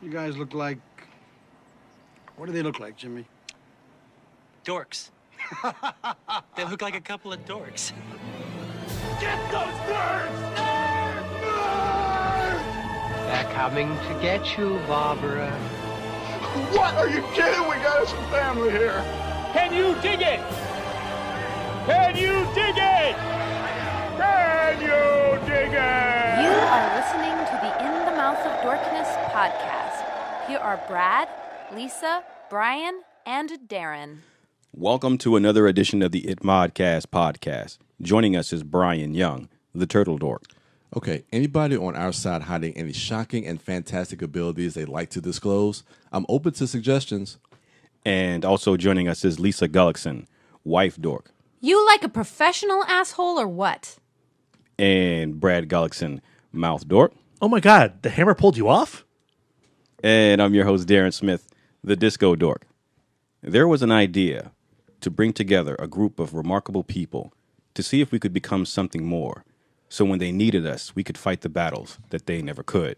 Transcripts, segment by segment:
You guys look like... What do they look like, Jimmy? Dorks. They look like a couple of dorks. Get those birds! Nerds! Nerds! They're coming to get you, Barbara. What? Are you kidding? We got some family here. Can you dig it? Can you dig it? Can you dig it? You are listening to the In the Mouth of Dorkness podcast. Here are Brad, Lisa, Brian, and Darren. Welcome to another edition of the It Modcast podcast. Joining us is Brian Young, the Turtle Dork. Okay, anybody on our side hiding any shocking and fantastic abilities they'd like to disclose? I'm open to suggestions. And also joining us is Lisa Gullickson, wife dork. You like a professional asshole or what? And Brad Gullickson, mouth dork. Oh my God, the hammer pulled you off? And I'm your host, Darren Smith, the disco dork. There was an idea to bring together a group of remarkable people to see if we could become something more. So when they needed us, we could fight the battles that they never could.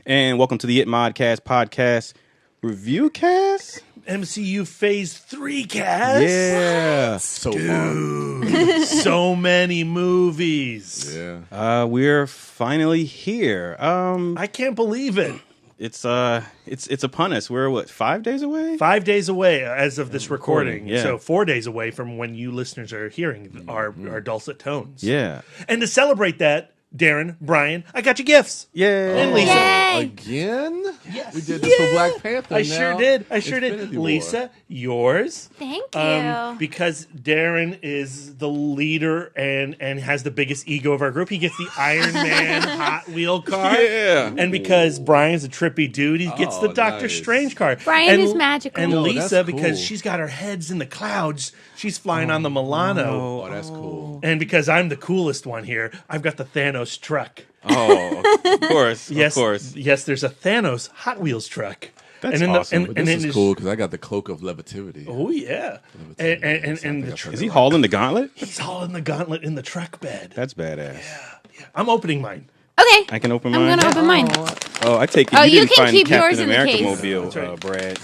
And welcome to the It Modcast podcast REVIEWcast. MCU Phase 3 cast? Yeah. So Dude, so many movies. Yeah. We're finally here. I can't believe it. It's upon us. We're what, 5 days away? 5 days away as of this recording. Yeah. So 4 days away from when you listeners are hearing our dulcet tones. Yeah. And to celebrate that, Darren, Brian, I got you gifts. Yay. And Lisa. Yay. Again? Yes. We did this for Black Panther. I sure did. Infinity War. Lisa, yours. Thank you. Because Darren is the leader and has the biggest ego of our group. He gets the Iron Man Hot Wheel car. Yeah. And because Brian's a trippy dude, he gets the Doctor nice. Strange car. Brian and, is magical. And Oh, Lisa, that's because cool. she's got her heads in the clouds, she's flying on the Milano. Oh, that's cool. And because I'm the coolest one here, I've got the Thanos truck. Oh, of course. Yes, Of course. yes, there's a Thanos Hot Wheels truck. That's and awesome. But this is cool because I got the cloak of levitivity. Oh yeah, and the Is he hauling the gauntlet? he's hauling the gauntlet in the truck bed. That's badass. Yeah. I'm opening mine. Okay. I can open I'm mine. going to open mine. Oh, I take it. Oh, you you didn't can find keep Captain yours in the America case. mobile, That's right. Brad.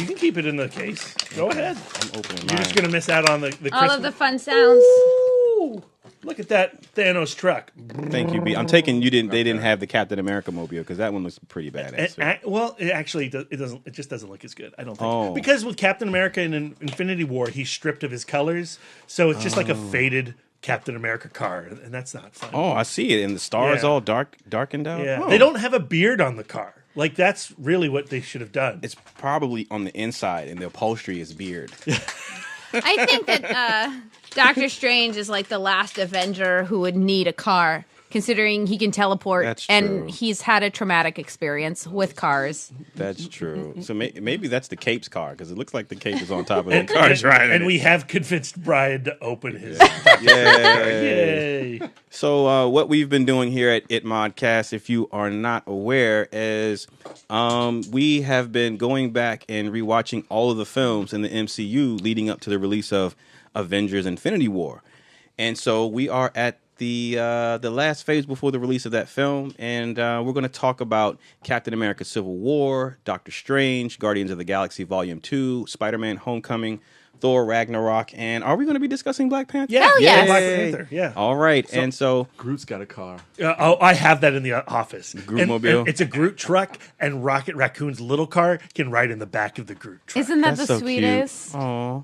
You can keep it in the case. Go ahead. I'm opening You're mine. just gonna miss out on the Christmas. All of the fun sounds. Ooh, look at that Thanos truck. Thank you, B. I'm taking you didn't. They didn't have the Captain America mobile because that one looks pretty badass. Well, it actually it doesn't. It just doesn't look as good. I don't think Oh. because with Captain America in Infinity War, he's stripped of his colors, so it's just like a faded Captain America car, and that's not fun. Oh, I see it, and the stars Yeah. all darkened out. Yeah, Oh. they don't have a beard on the car. Like that's really what they should have done. It's probably on the inside, and the upholstery is beard. I think that Doctor Strange is like the last Avenger who would need a car, considering he can teleport That's and true. he's had a traumatic experience with cars. That's true. So maybe that's the cape's car because it looks like the cape is on top of the car. and we have convinced Brian to open his. Yay. Yay! So what we've been doing here at It Modcast, if you are not aware, is we have been going back and rewatching all of the films in the MCU leading up to the release of Avengers Infinity War. And so we are at the last phase before the release of that film, and we're going to talk about Captain America Civil War, Doctor Strange, Guardians of the Galaxy Volume 2, Spider-Man Homecoming, Thor Ragnarok, and are we going to be discussing Black Panther? Yeah, Hell yes. Black Panther. Yeah. All right, and so Groot's got a car. I have that in the office. Groot-mobile? And it's a Groot truck, and Rocket Raccoon's little car can ride in the back of the Groot truck. Isn't that That's the so cute. sweetest? Aw.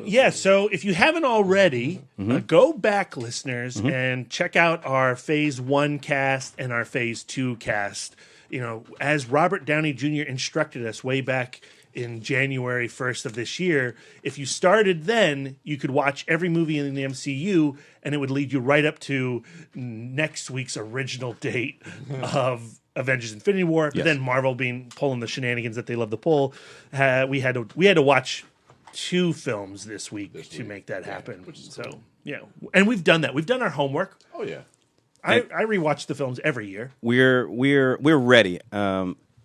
Yeah, so if you haven't already, go back, listeners, and check out our Phase 1 cast and our Phase 2 cast. You know, as Robert Downey Jr. instructed us way back in January 1st of this year, if you started then, you could watch every movie in the MCU, and it would lead you right up to next week's original date of Avengers Infinity War. But Yes. then Marvel pulling the shenanigans that they love to pull, we had to watch 2 films this week to make that happen. So yeah, and we've done that. We've done our homework. Oh, yeah. I rewatch the films every year. We're ready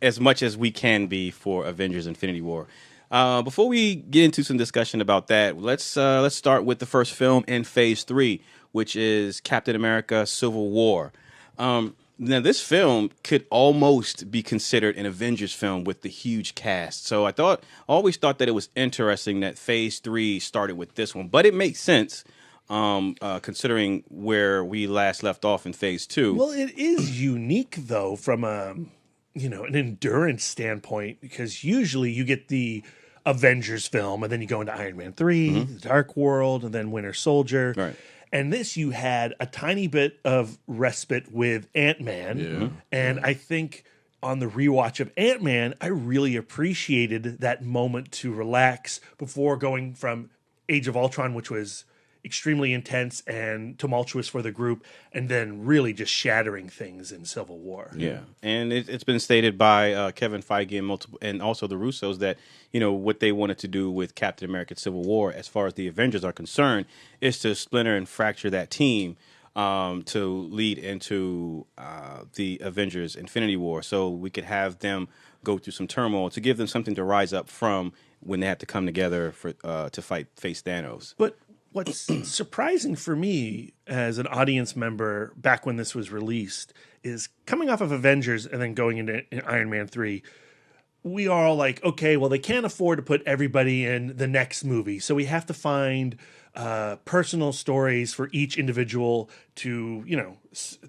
as much as we can be for Avengers Infinity War. Before we get into some discussion about that, let's start with the first film in Phase 3, which is Captain America Civil War. Now, this film could almost be considered an Avengers film with the huge cast. So I always thought that it was interesting that Phase 3 started with this one. But it makes sense considering where we last left off in Phase 2. Well, it is unique, though, from an endurance standpoint, because usually you get the Avengers film, and then you go into Iron Man 3, The Dark World, and then Winter Soldier. Right. And this, you had a tiny bit of respite with Ant-Man. Yeah. And I think on the rewatch of Ant-Man, I really appreciated that moment to relax before going from Age of Ultron, which was extremely intense and tumultuous for the group, and then really just shattering things in Civil War. Yeah, and it's been stated by Kevin Feige and also the Russos that what they wanted to do with Captain America: Civil War, as far as the Avengers are concerned, is to splinter and fracture that team to lead into the Avengers Infinity War, so we could have them go through some turmoil to give them something to rise up from when they have to come together for to face Thanos. But what's surprising for me as an audience member back when this was released is coming off of Avengers and then going into Iron Man 3, we are all like, okay, well, they can't afford to put everybody in the next movie. So we have to find personal stories for each individual to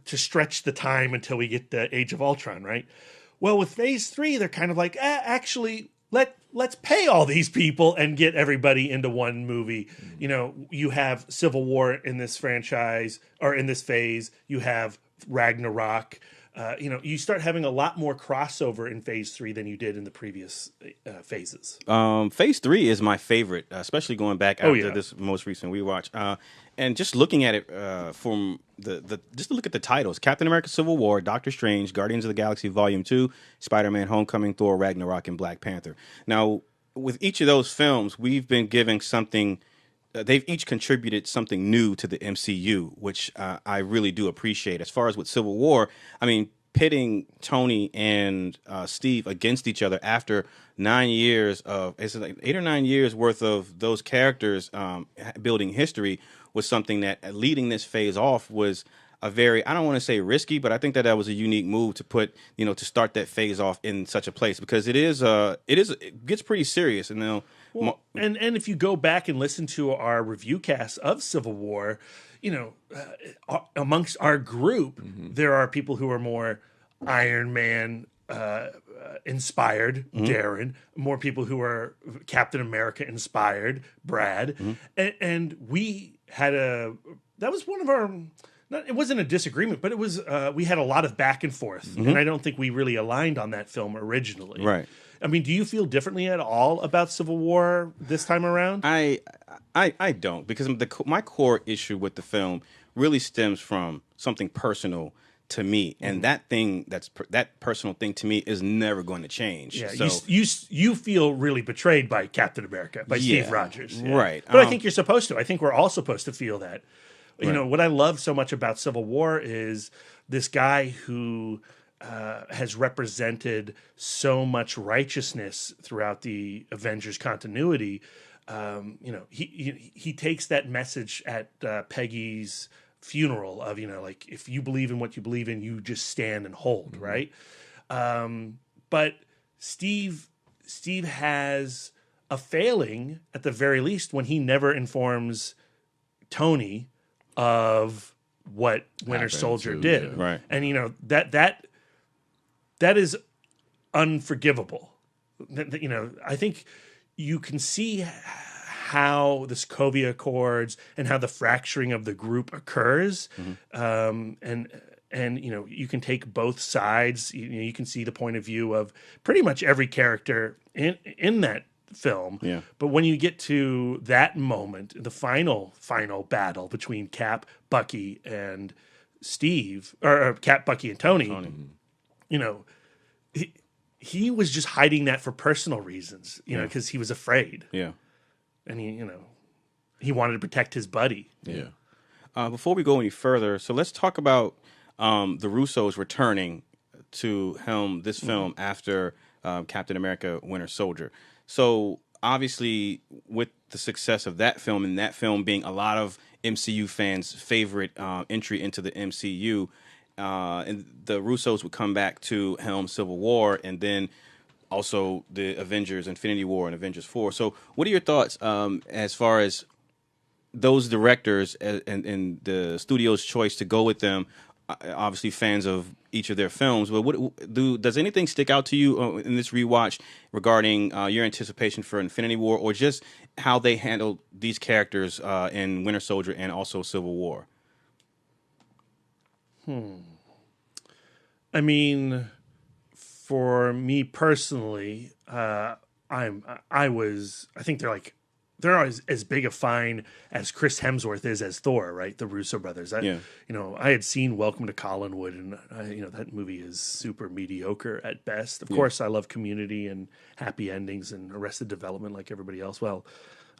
stretch the time until we get the Age of Ultron, right? Well, with Phase 3, they're kind of like, actually, let's pay all these people and get everybody into one movie. You have Civil War in this franchise or in this phase. You have Ragnarok. You start having a lot more crossover in Phase 3 than you did in the previous phases. Phase 3 is my favorite, especially going back after this most recent rewatch. And just looking at it from just to look at the titles: Captain America: Civil War, Doctor Strange, Guardians of the Galaxy Volume 2, Spider-Man: Homecoming, Thor Ragnarok, and Black Panther. Now, with each of those films, we've been giving something. They've each contributed something new to the MCU, which I really do appreciate. As far as with Civil War, I mean, pitting Tony and Steve against each other after 9 years of, it's like 8 or 9 years worth of those characters building history, was something that leading this phase off was a very, I don't want to say risky, but I think that was a unique move to put, to start that phase off in such a place, because it gets pretty serious. And well, and if you go back and listen to our review cast of Civil War, amongst our group, there are people who are more Iron Man inspired, Darren, more people who are Captain America inspired, Brad, and we had that was one of our, it wasn't a disagreement, but it was, we had a lot of back and forth, and I don't think we really aligned on that film originally. Right. I mean, do you feel differently at all about Civil War this time around? I don't, because my core issue with the film really stems from something personal to me, and that personal thing to me is never going to change. Yeah, so, you feel really betrayed by Captain America, by Steve Rogers, right? But I think you're supposed to. I think we're all supposed to feel that. What I love so much about Civil War is this guy who has represented so much righteousness throughout the Avengers continuity. He takes that message at Peggy's funeral of, like, if you believe in what you believe in, you just stand and hold, right? But Steve has a failing at the very least when he never informs Tony of what Winter Soldier did. Yeah. Right. And that is unforgivable. I think you can see how the Sokovia Accords and how the fracturing of the group occurs. And you can take both sides. You can see the point of view of pretty much every character in that film. Yeah. But when you get to that moment, the final battle between Cap, Bucky, and Steve, or Cap, Bucky, and Tony. He was just hiding that for personal reasons, because he was afraid. Yeah. And he wanted to protect his buddy. Yeah. Before we go any further, so let's talk about the Russos returning to helm this film after Captain America: Winter Soldier. So obviously, with the success of that film, and that film being a lot of MCU fans' favorite entry into the MCU, and the Russos would come back to helm Civil War, and then also the Avengers Infinity War and Avengers 4. So what are your thoughts as far as those directors and the studio's choice to go with them? Obviously fans of each of their films, but does anything stick out to you in this rewatch regarding your anticipation for Infinity War, or just how they handled these characters in Winter Soldier and also Civil War? I mean, for me personally, I think they're as big a find as Chris Hemsworth is as Thor, right? The Russo brothers. I had seen Welcome to Collinwood, and that movie is super mediocre at best. Of course, I love Community and Happy Endings and Arrested Development like everybody else. Well,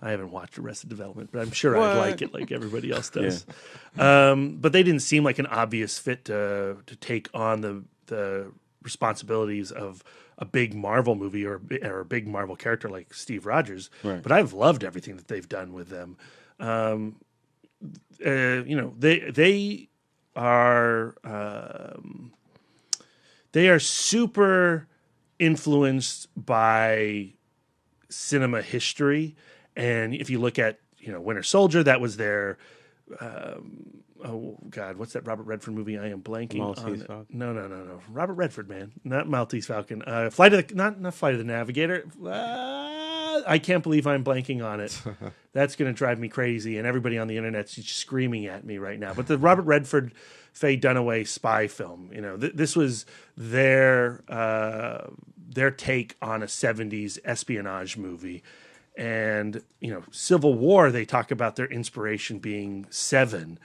I haven't watched Arrested Development, but I'm sure I'd like it like everybody else does. But they didn't seem like an obvious fit to take on the responsibilities of a big Marvel movie or a big Marvel character like Steve Rogers. Right. But I've loved everything that they've done with them. They are super influenced by cinema history. And if you look at, Winter Soldier, that was their, what's that Robert Redford movie? I am blanking Maltese on. Falcon? No. Robert Redford, man. Not Maltese Falcon. Not Flight of the Navigator. I can't believe I'm blanking on it. That's going to drive me crazy. And everybody on the internet's just screaming at me right now. But the Robert Redford, Faye Dunaway spy film, this was their take on a 70s espionage movie. And, Civil War, they talk about their inspiration being Seven.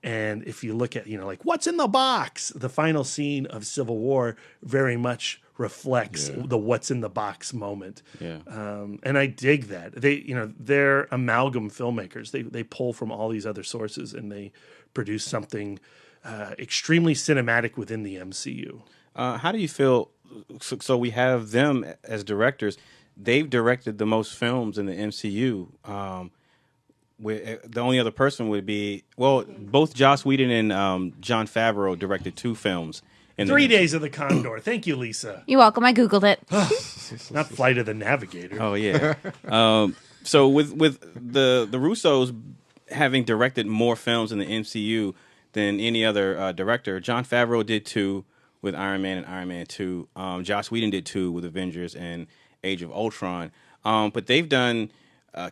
And if you look at, what's in the box? The final scene of Civil War very much reflects the what's in the box moment. Yeah. And I dig that. They're amalgam filmmakers. They pull from all these other sources and they produce something extremely cinematic within the MCU. How do you feel? So we have them as directors. They've directed the most films in the MCU. The only other person would be, both Joss Whedon and Jon Favreau directed 2 films. 3 Days of the Condor. Thank you, Lisa. You're welcome. I Googled it. Not Flight of the Navigator. Oh, yeah. So with the Russos having directed more films in the MCU than any other director, Jon Favreau did 2 with Iron Man and Iron Man 2. Joss Whedon did 2 with Avengers and Age of Ultron. But they've done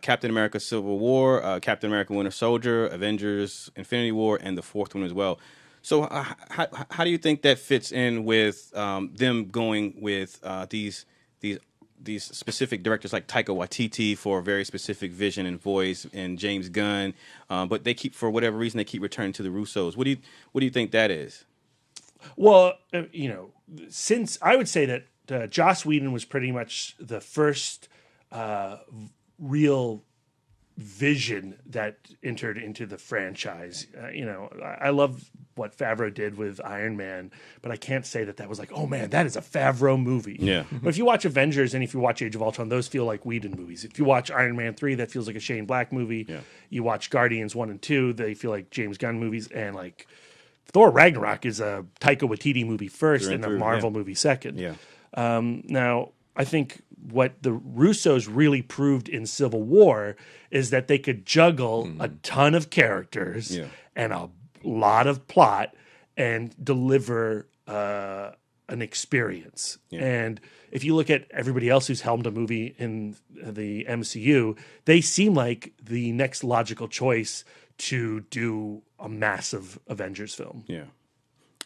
Captain America Civil War, Captain America Winter Soldier, Avengers Infinity War, and the 4th one as well. So how do you think that fits in with them going with these specific directors like Taika Waititi for a very specific vision and voice, and James Gunn, but for whatever reason they keep returning to the Russos? What do you think that is? Well, since I would say that Joss Whedon was pretty much the first real vision that entered into the franchise. I love what Favreau did with Iron Man, but I can't say that was like, oh man, that is a Favreau movie. Yeah. But if you watch Avengers and if you watch Age of Ultron, those feel like Whedon movies. If you watch Iron Man 3, that feels like a Shane Black movie. Yeah. You watch Guardians 1 and 2, they feel like James Gunn movies, and like Thor Ragnarok is a Taika Waititi movie first and a Marvel movie second. Yeah. Now, I think what the Russos really proved in Civil War is that they could juggle a ton of characters and a lot of plot and deliver an experience. Yeah. And if you look at everybody else who's helmed a movie in the MCU, they seem like the next logical choice to do a massive Avengers film. Yeah.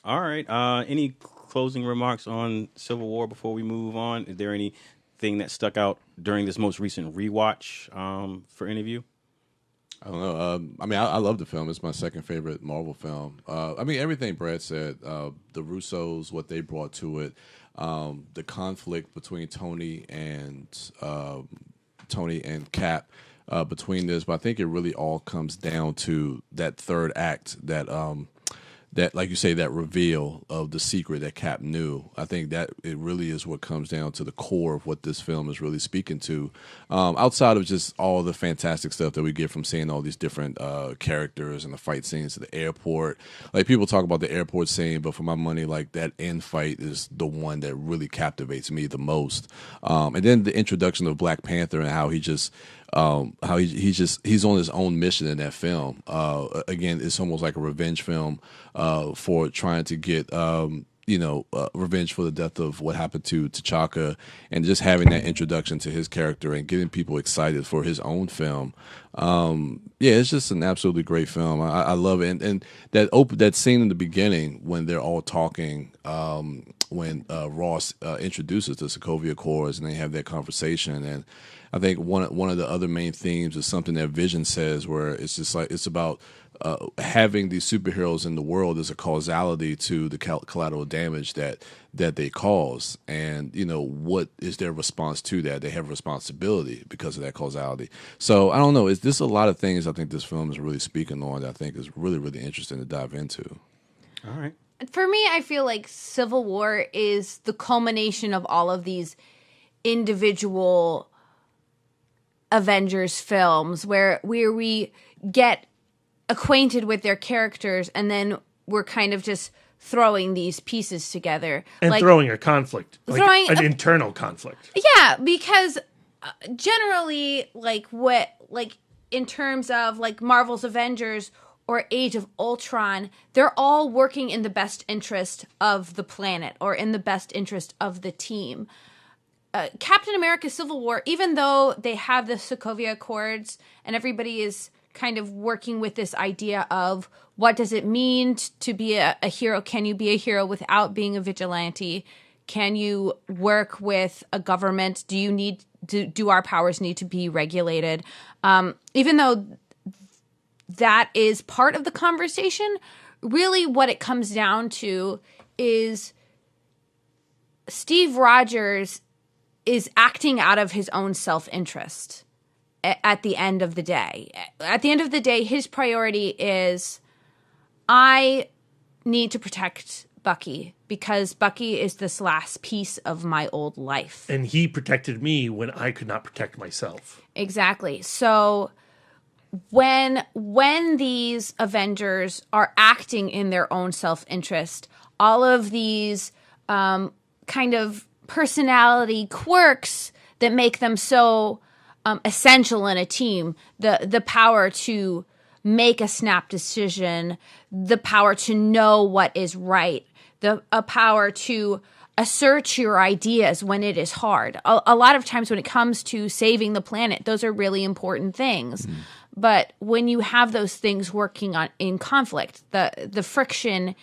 All right. Any closing remarks on Civil War before we move on? Is there anything that stuck out during this most recent rewatch for any of you? I don't know. I love the film. It's my second favorite Marvel film. Everything Brad said, the Russos, what they brought to it, the conflict between Tony and Cap between this, but I think it really all comes down to that third act that that, like you say, that reveal of the secret that Cap knew. I think that it really is what comes down to the core of what this film is really speaking to. Outside of just all the fantastic stuff that we get from seeing all these different characters and the fight scenes at the airport. Like, people talk about the airport scene, but for my money, like, that end fight is the one that really captivates me the most. And then the introduction of Black Panther and how he just he's on his own mission in that film. Again, it's almost like a revenge film for trying to get revenge for the death of what happened to T'Chaka, and just having that introduction to his character and getting people excited for his own film. It's just an absolutely great film. I love it, and that scene in the beginning when they're all talking, when Ross introduces the Sokovia Accords and they have that conversation. And I think one of the other main themes is something that Vision says, where it's just like it's about having these superheroes in the world as a causality to the collateral damage that they cause, and what is their response to that? They have responsibility because of that causality. So I don't know. There's a lot of things I think this film is really speaking on that I think is really, really interesting to dive into. All right. For me, I feel like Civil War is the culmination of all of these individual Avengers films where we get acquainted with their characters and then we're kind of just throwing these pieces together. And throwing a conflict. An internal conflict. Yeah, because generally, in terms of like Marvel's Avengers or Age of Ultron, they're all working in the best interest of the planet or in the best interest of the team. Captain America Civil War, even though they have the Sokovia Accords and everybody is kind of working with this idea of what does it mean to be a hero? Can you be a hero without being a vigilante? Can you work with a government? Do our powers need to be regulated? Even though that is part of the conversation, really what it comes down to is Steve Rogers is acting out of his own self-interest at the end of the day. At the end of the day, his priority is, I need to protect Bucky because Bucky is this last piece of my old life. And he protected me when I could not protect myself. Exactly. So when these Avengers are acting in their own self-interest, all of these kind of personality quirks that make them so essential in a team, the power to make a snap decision, the power to know what is right, a power to assert your ideas when it is hard. A lot of times when it comes to saving the planet, those are really important things. Mm. But when you have those things working in conflict, the friction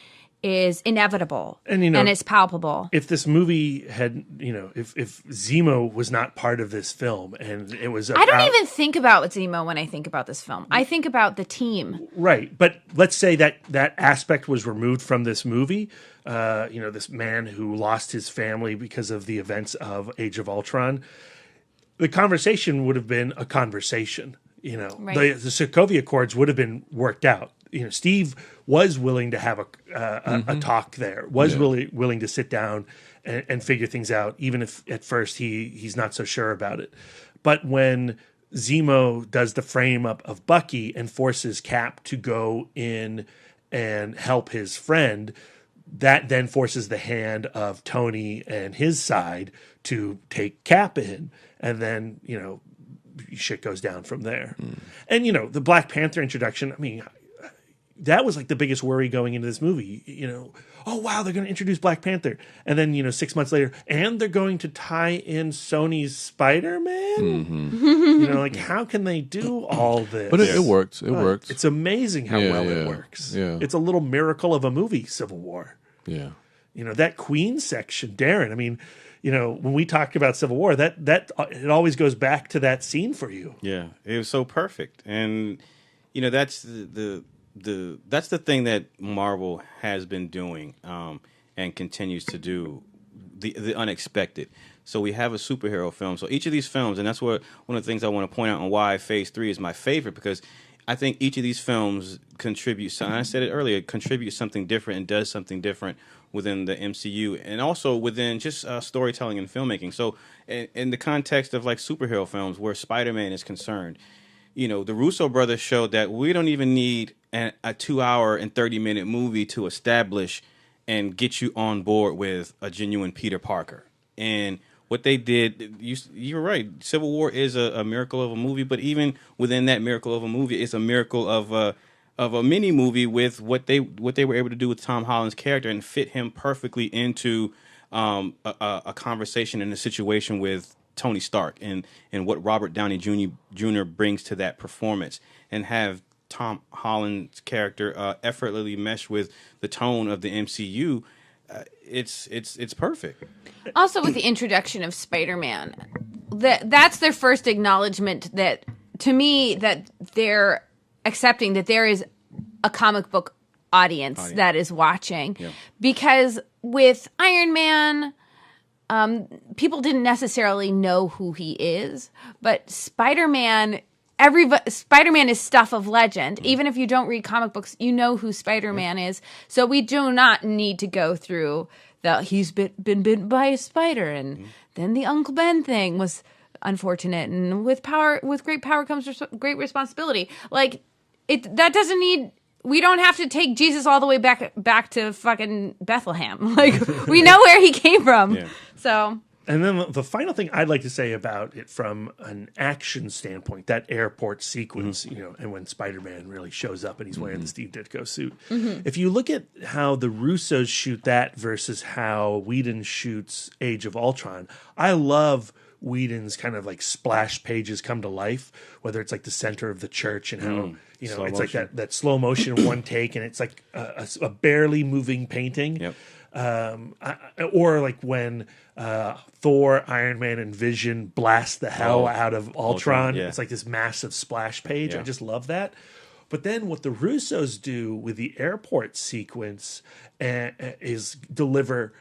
is inevitable and it's palpable. If this movie had, if Zemo was not part of this film and it was I don't even think about Zemo when I think about this film. I think about the team. Right. But let's say that aspect was removed from this movie. This man who lost his family because of the events of Age of Ultron. The conversation would have been a conversation. Right. The Sokovia Accords would have been worked out. Steve was willing to have a talk there, really willing to sit down and figure things out, even if at first he's not so sure about it. But when Zemo does the frame up of Bucky and forces Cap to go in and help his friend, that then forces the hand of Tony and his side to take Cap in. And then, shit goes down from there. Mm. And, the Black Panther introduction, I mean, that was like the biggest worry going into this movie. Oh, wow, they're going to introduce Black Panther. And then, 6 months later, and they're going to tie in Sony's Spider-Man? Mm-hmm. How can they do all this? But it worked. It worked. It's amazing how well it works. Yeah. It's a little miracle of a movie, Civil War. Yeah. That Queen section, Darren, I mean, when we talked about Civil War, that it always goes back to that scene for you. Yeah, it was so perfect. And, that's that's the thing that Marvel has been doing and continues to do, the unexpected. So we have a superhero film. So each of these films, and that's one of the things I want to point out on why Phase 3 is my favorite, because I think each of these films contributes. I said it earlier, contributes something different and does something different within the MCU, and also within just storytelling and filmmaking. So, in the context of like superhero films, where Spider-Man is concerned, the Russo brothers showed that we don't even need a 2-hour and 30-minute movie to establish and get you on board with a genuine Peter Parker. And what they did, you're right. Civil War is a miracle of a movie, but even within that miracle of a movie, it's a miracle of a mini movie with what they were able to do with Tom Holland's character and fit him perfectly into a conversation and a situation with Tony Stark and what Robert Downey Jr. brings to that performance, and have Tom Holland's character effortlessly mesh with the tone of the MCU. It's perfect. Also, with the introduction of Spider-Man, that's their first acknowledgement that, to me, that they're accepting that there is a comic book audience that is watching. Yeah. Because with Iron Man, people didn't necessarily know who he is, but Spider-Man is stuff of legend. Even if you don't read comic books, you know who Spider-Man is. So we do not need to go through he's been bitten by a spider, and then the Uncle Ben thing was unfortunate, and with great power comes great responsibility. Like that doesn't need. We don't have to take Jesus all the way back to fucking Bethlehem. Like we know where he came from. Yeah. So. And then the final thing I'd like to say about it from an action standpoint, that airport sequence, and when Spider-Man really shows up and he's wearing the Steve Ditko suit. Mm-hmm. If you look at how the Russos shoot that versus how Whedon shoots Age of Ultron, I love Whedon's kind of like splash pages come to life, whether it's like the center of the church and how, it's motion. Like that slow motion one take, and it's like a barely moving painting. Yep. Or like when Thor, Iron Man, and Vision blast the hell out of Ultron. Yeah. It's like this massive splash page. Yeah. I just love that. But then what the Russos do with the airport sequence is deliver,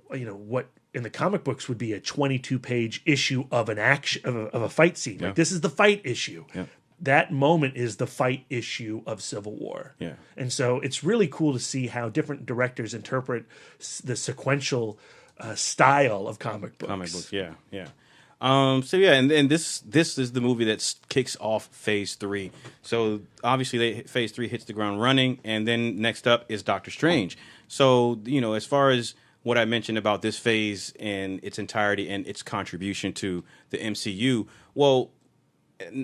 what in the comic books would be a 22-page issue of an action of a fight scene. Yeah. Like this is the fight issue. Yeah. That moment is the fight issue of Civil War. Yeah. And so it's really cool to see how different directors interpret the sequential style of comic books. Yeah. And this is the movie that kicks off Phase 3. So obviously Phase 3 hits the ground running, and then next up is Doctor Strange. So, as far as what I mentioned about this phase in its entirety and its contribution to the MCU, well,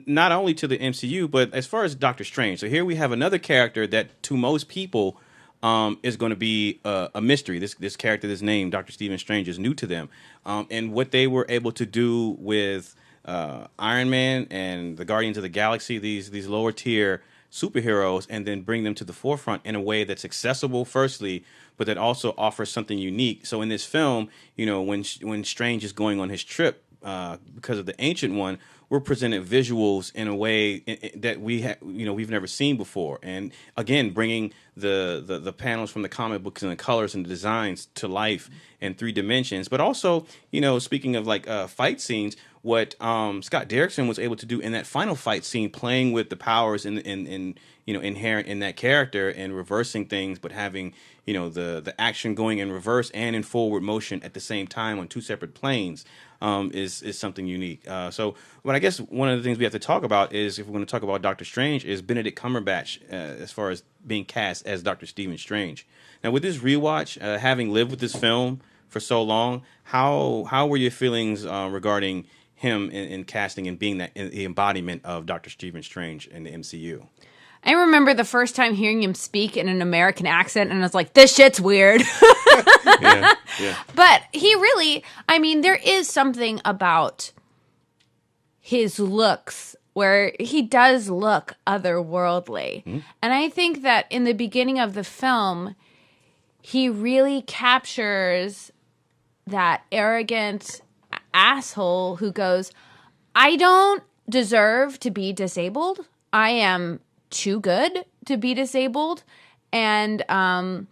not only to the MCU, but as far as Doctor Strange. So here we have another character that to most people is going to be a mystery. This character, this name, Dr. Stephen Strange, is new to them. And what they were able to do with Iron Man and the Guardians of the Galaxy, these lower tier superheroes, and then bring them to the forefront in a way that's accessible, firstly, but that also offers something unique. So in this film, when Strange is going on his trip, because of the Ancient One, we're presented visuals in a way that we've never seen before, and again, bringing the panels from the comic books and the colors and the designs to life in 3 dimensions. But also, speaking of like fight scenes, what Scott Derrickson was able to do in that final fight scene, playing with the powers in inherent in that character and reversing things, but having the action going in reverse and in forward motion at the same time on 2 separate planes. Is something unique. But I guess one of the things we have to talk about is, if we're going to talk about Doctor Strange, is Benedict Cumberbatch as far as being cast as Dr. Stephen Strange. Now, with this rewatch, having lived with this film for so long, how were your feelings regarding him in casting and being the embodiment of Dr. Stephen Strange in the MCU? I remember the first time hearing him speak in an American accent, and I was like, this shit's weird. Yeah. But he really, there is something about his looks where he does look otherworldly. Mm-hmm. And I think that in the beginning of the film, he really captures that arrogant asshole who goes, I don't deserve to be disabled. I am too good to be disabled, and I'm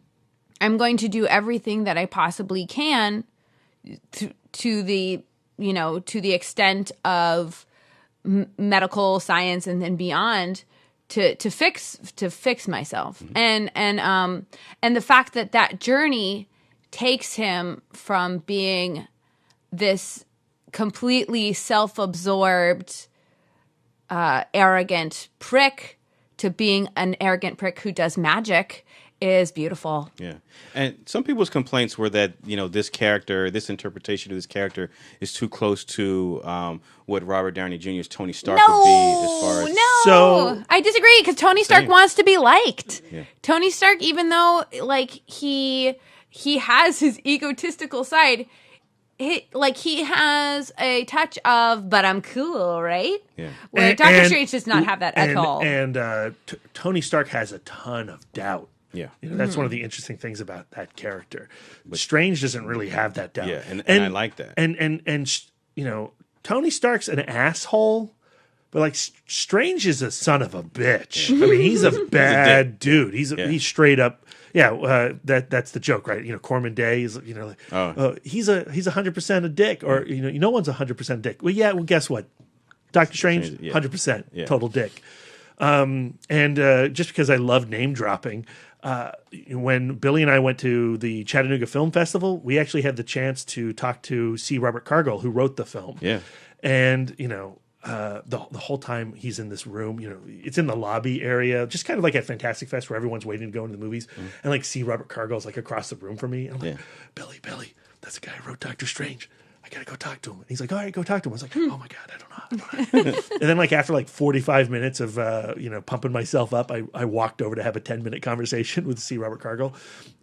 going to do everything that I possibly can to the extent of medical science and then beyond to fix myself, and the fact that journey takes him from being this completely self-absorbed, arrogant prick to being an arrogant prick who does magic is beautiful. Yeah. And some people's complaints were that, this character, this interpretation of this character is too close to what Robert Downey Jr.'s Tony Stark would be as far as... No, I disagree because Tony Stark wants to be liked. Yeah. Tony Stark, even though he has his egotistical side, he has a touch of, but I'm cool, right? Yeah. Where Doctor Strange does not have that at all. And Tony Stark has a ton of doubt. Yeah. That's one of the interesting things about that character. Strange doesn't really have that doubt. Yeah, and I like that. And Tony Stark's an asshole, but Strange is a son of a bitch. I mean, he's a bad dude. He's straight up. Yeah, that's the joke, right? Corman Day is, he's 100% a dick, or no one's 100% a dick. Well, guess what? Doctor Strange, 100% total dick. And just because I love name dropping, when Billy and I went to the Chattanooga Film Festival, we actually had the chance to talk to C. Robert Cargill, who wrote the film. Yeah, and the whole time he's in this room, it's in the lobby area, just kind of like at Fantastic Fest where everyone's waiting to go into the movies. And C. Robert Cargill's across the room from me. And I'm like, Billy, that's the guy who wrote Doctor Strange. I gotta go talk to him. And he's like, all right, go talk to him. I was like, oh my God, I don't know. And then after 45 minutes of pumping myself up, I walked over to have a 10-minute conversation with C. Robert Cargill.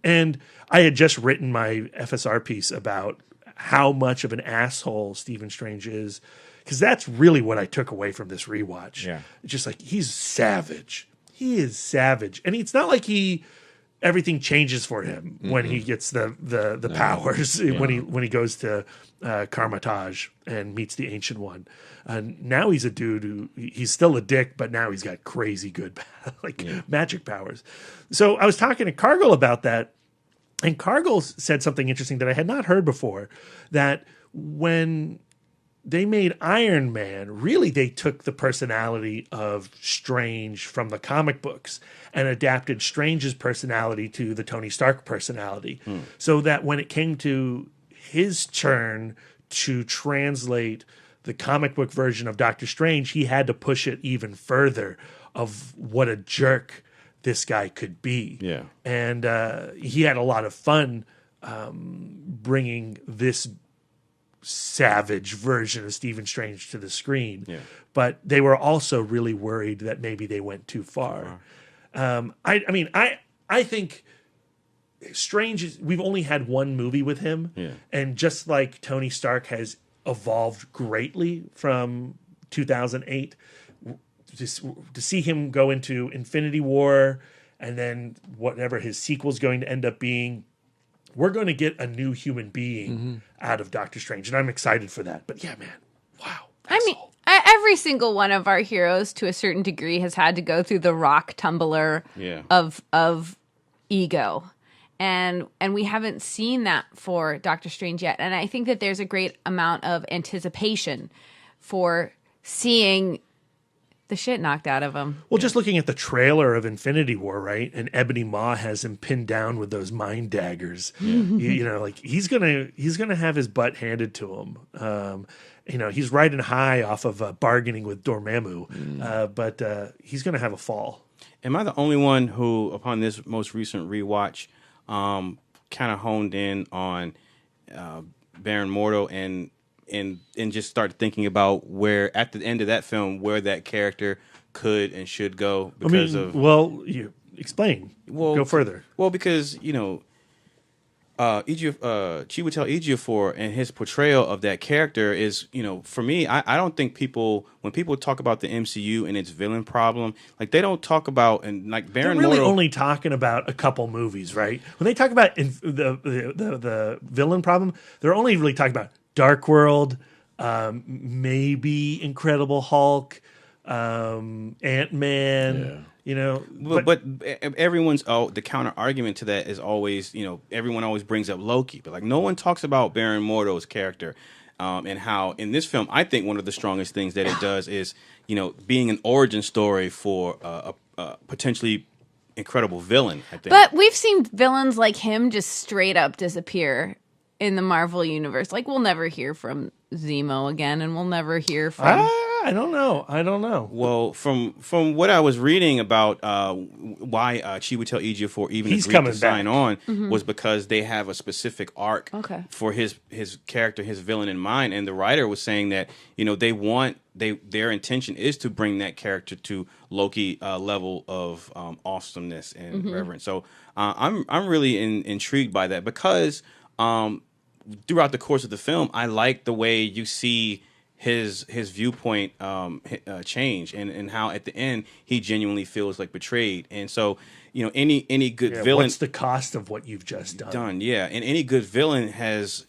And I had just written my FSR piece about how much of an asshole Stephen Strange is. Because that's really what I took away from this rewatch. Yeah. It's just he's savage. He is savage. And it's not like everything changes for him when he gets the powers, when he goes to Karmatage and meets the Ancient One. Now he's a dude who, he's still a dick, but now he's got crazy good magic powers. So I was talking to Cargill about that, and Cargill said something interesting that I had not heard before, that when they made Iron Man, really they took the personality of Strange from the comic books and adapted Strange's personality to the Tony Stark personality. So that when it came to his turn to translate the comic book version of Doctor Strange, he had to push it even further of what a jerk this guy could be. Yeah. And he had a lot of fun bringing this savage version of Stephen Strange to the screen. Yeah. But they were also really worried that maybe they went too far. I think Strange we've only had one movie with him. Yeah. And just like Tony Stark has evolved greatly from 2008, to see him go into Infinity War and then whatever his sequel's going to end up being, we're going to get a new human being out of Doctor Strange, and I'm excited for that. But yeah, man, wow. Every single one of our heroes, to a certain degree, has had to go through the rock tumbler of ego, and we haven't seen that for Doctor Strange yet. And I think that there's a great amount of anticipation for seeing the shit knocked out of him. Well, just looking at the trailer of Infinity War, right? And Ebony Maw has him pinned down with those mind daggers. Yeah. He's gonna have his butt handed to him. He's riding high off of bargaining with Dormammu, but he's gonna have a fall. Am I the only one who, upon this most recent rewatch, kind of honed in on Baron Mordo and just started thinking about where, at the end of that film, where that character could and should go because of... Well, you explain. Go further. Well, because, Chiwetel Ejiofor and his portrayal of that character is, for me, I don't think when people talk about the MCU and its villain problem, they don't talk about, and Baron Mordo... They're really only talking about a couple movies, right? When they talk about the villain problem, they're only really talking about Dark World, maybe Incredible Hulk, Ant-Man, But everyone's the counter argument to that is always, everyone always brings up Loki, but no one talks about Baron Mordo's character. and how in this film, I think one of the strongest things that it does is, being an origin story for a potentially incredible villain, I think. But we've seen villains like him just straight up disappear in the Marvel universe. Like, we'll never hear from Zemo again, and we'll never hear from... I don't know. Well, from what I was reading about why Chiwetel Ejiofor even He's agreed coming to sign back. on was because they have a specific arc for his character, his villain in mind, and the writer was saying that their intention is to bring that character to Loki level of awesomeness and reverence. So I'm really intrigued by that because throughout the course of the film, I like the way you see his viewpoint change and how at the end he genuinely feels like betrayed. And so, any good villain, what's the cost of what you've just done? Yeah, and any good villain has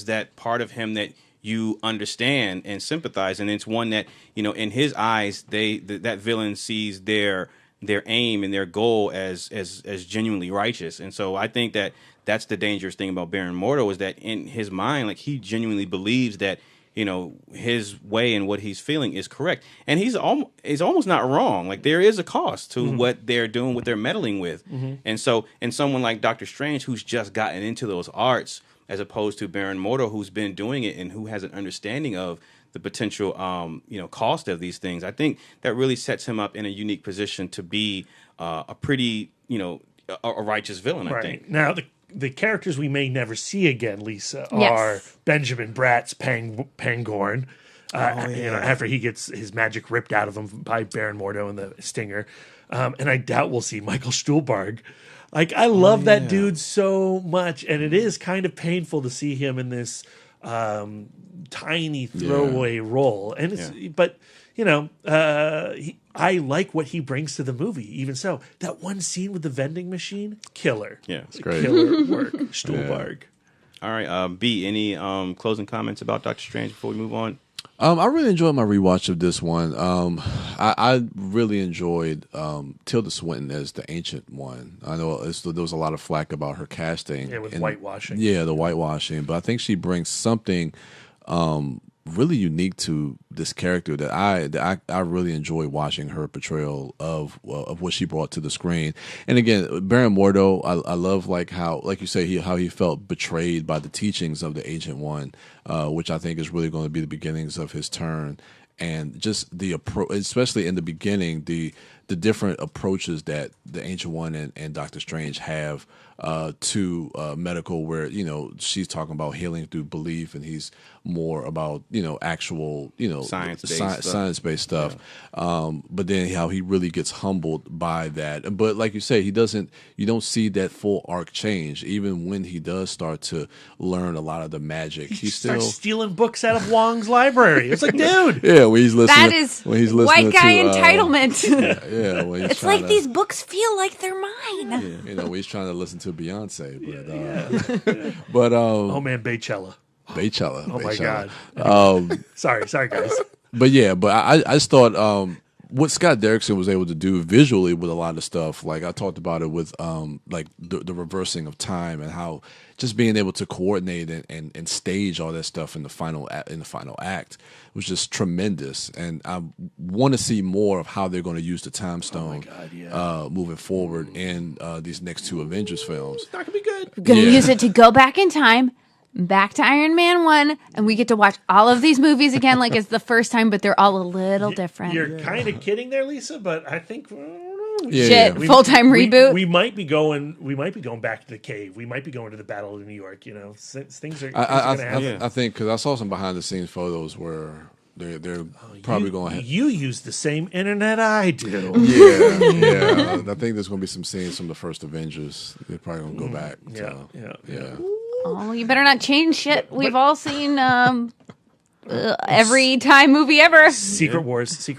that part of him that you understand and sympathize, and it's one that in his eyes that villain sees their aim and their goal as genuinely righteous. And so I think that's the dangerous thing about Baron Mordo, is that in his mind, like, he genuinely believes that his way and what he's feeling is correct, and he's almost not wrong. Like, there is a cost to what they're doing, what they're meddling with, and so, and someone like Doctor Strange, who's just gotten into those arts, as opposed to Baron Mordo, who's been doing it and who has an understanding of the potential, cost of these things. I think that really sets him up in a unique position to be a pretty, a righteous villain. I think. Now the characters we may never see again, Lisa, are Benjamin Bratt's Pangorn. After he gets his magic ripped out of him by Baron Mordo and the Stinger. And I doubt we'll see Michael Stuhlbarg. Like, I love that dude so much, and it is kind of painful to see him in this tiny throwaway role. And but I like what he brings to the movie. Even so, that one scene with the vending machine, killer. Yeah, it's great. Killer work, Stuhlbarg. All right, B, any closing comments about Doctor Strange before we move on? I really enjoyed my rewatch of this one. I really enjoyed Tilda Swinton as the Ancient One. I know there was a lot of flack about her casting. Yeah, with whitewashing. Yeah, the whitewashing. But I think she brings something really unique to this character that I really enjoy watching her portrayal of what she brought to the screen. And again, Baron Mordo, I love how you say how he felt betrayed by the teachings of the Ancient One, which I think is really going to be the beginnings of his turn. And just the approach, especially in the beginning, the different approaches that the Ancient One and Doctor Strange have to medical, where she's talking about healing through belief, and he's more about actual science-based stuff. Yeah. But then how he really gets humbled by that. But like you say, you don't see that full arc change even when he does start to learn a lot of the magic. He still starts stealing books out of Wong's library. It's like, dude, yeah, when he's listening. That is white guy entitlement. Yeah, when it's like these books feel like they're mine. Yeah, when he's trying to listen to Beyonce, but oh man, Baychella. Oh my god. Sorry guys. But I just thought what Scott Derrickson was able to do visually with a lot of stuff, like I talked about it with like the reversing of time, and how just being able to coordinate and stage all that stuff in the final act was just tremendous. And I want to see more of how they're going to use the time stone moving forward in these next two Avengers films. It's not gonna be good. We're gonna use it to go back in time, back to Iron Man 1, and we get to watch all of these movies again like it's the first time, but they're all a little different. You're kind of kidding there, Lisa, but I think full-time reboot. We might be going back to the cave. We might be going to the Battle of New York. Things are going to happen. I think, because I saw some behind the scenes photos where they're probably going to. You use the same internet I do. Yeah. I think there's going to be some scenes from the first Avengers. They're probably going to go back. Yeah. Oh, you better not change shit. We've all seen every time movie ever. Secret Wars. To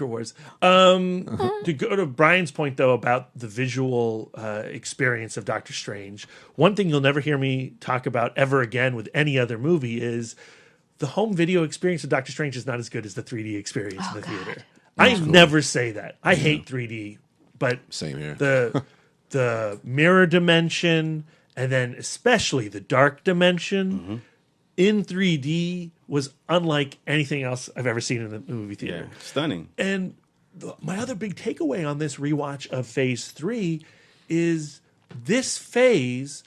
go to Brian's point, though, about the visual experience of Doctor Strange, one thing you'll never hear me talk about ever again with any other movie is the home video experience of Doctor Strange is not as good as the 3D experience in the theater. I never say that. I hate 3D, but same here. The mirror dimension, and then especially the dark dimension, in 3D was unlike anything else I've ever seen in the movie theater. Yeah, stunning. And my other big takeaway on this rewatch of Phase 3 is this phase,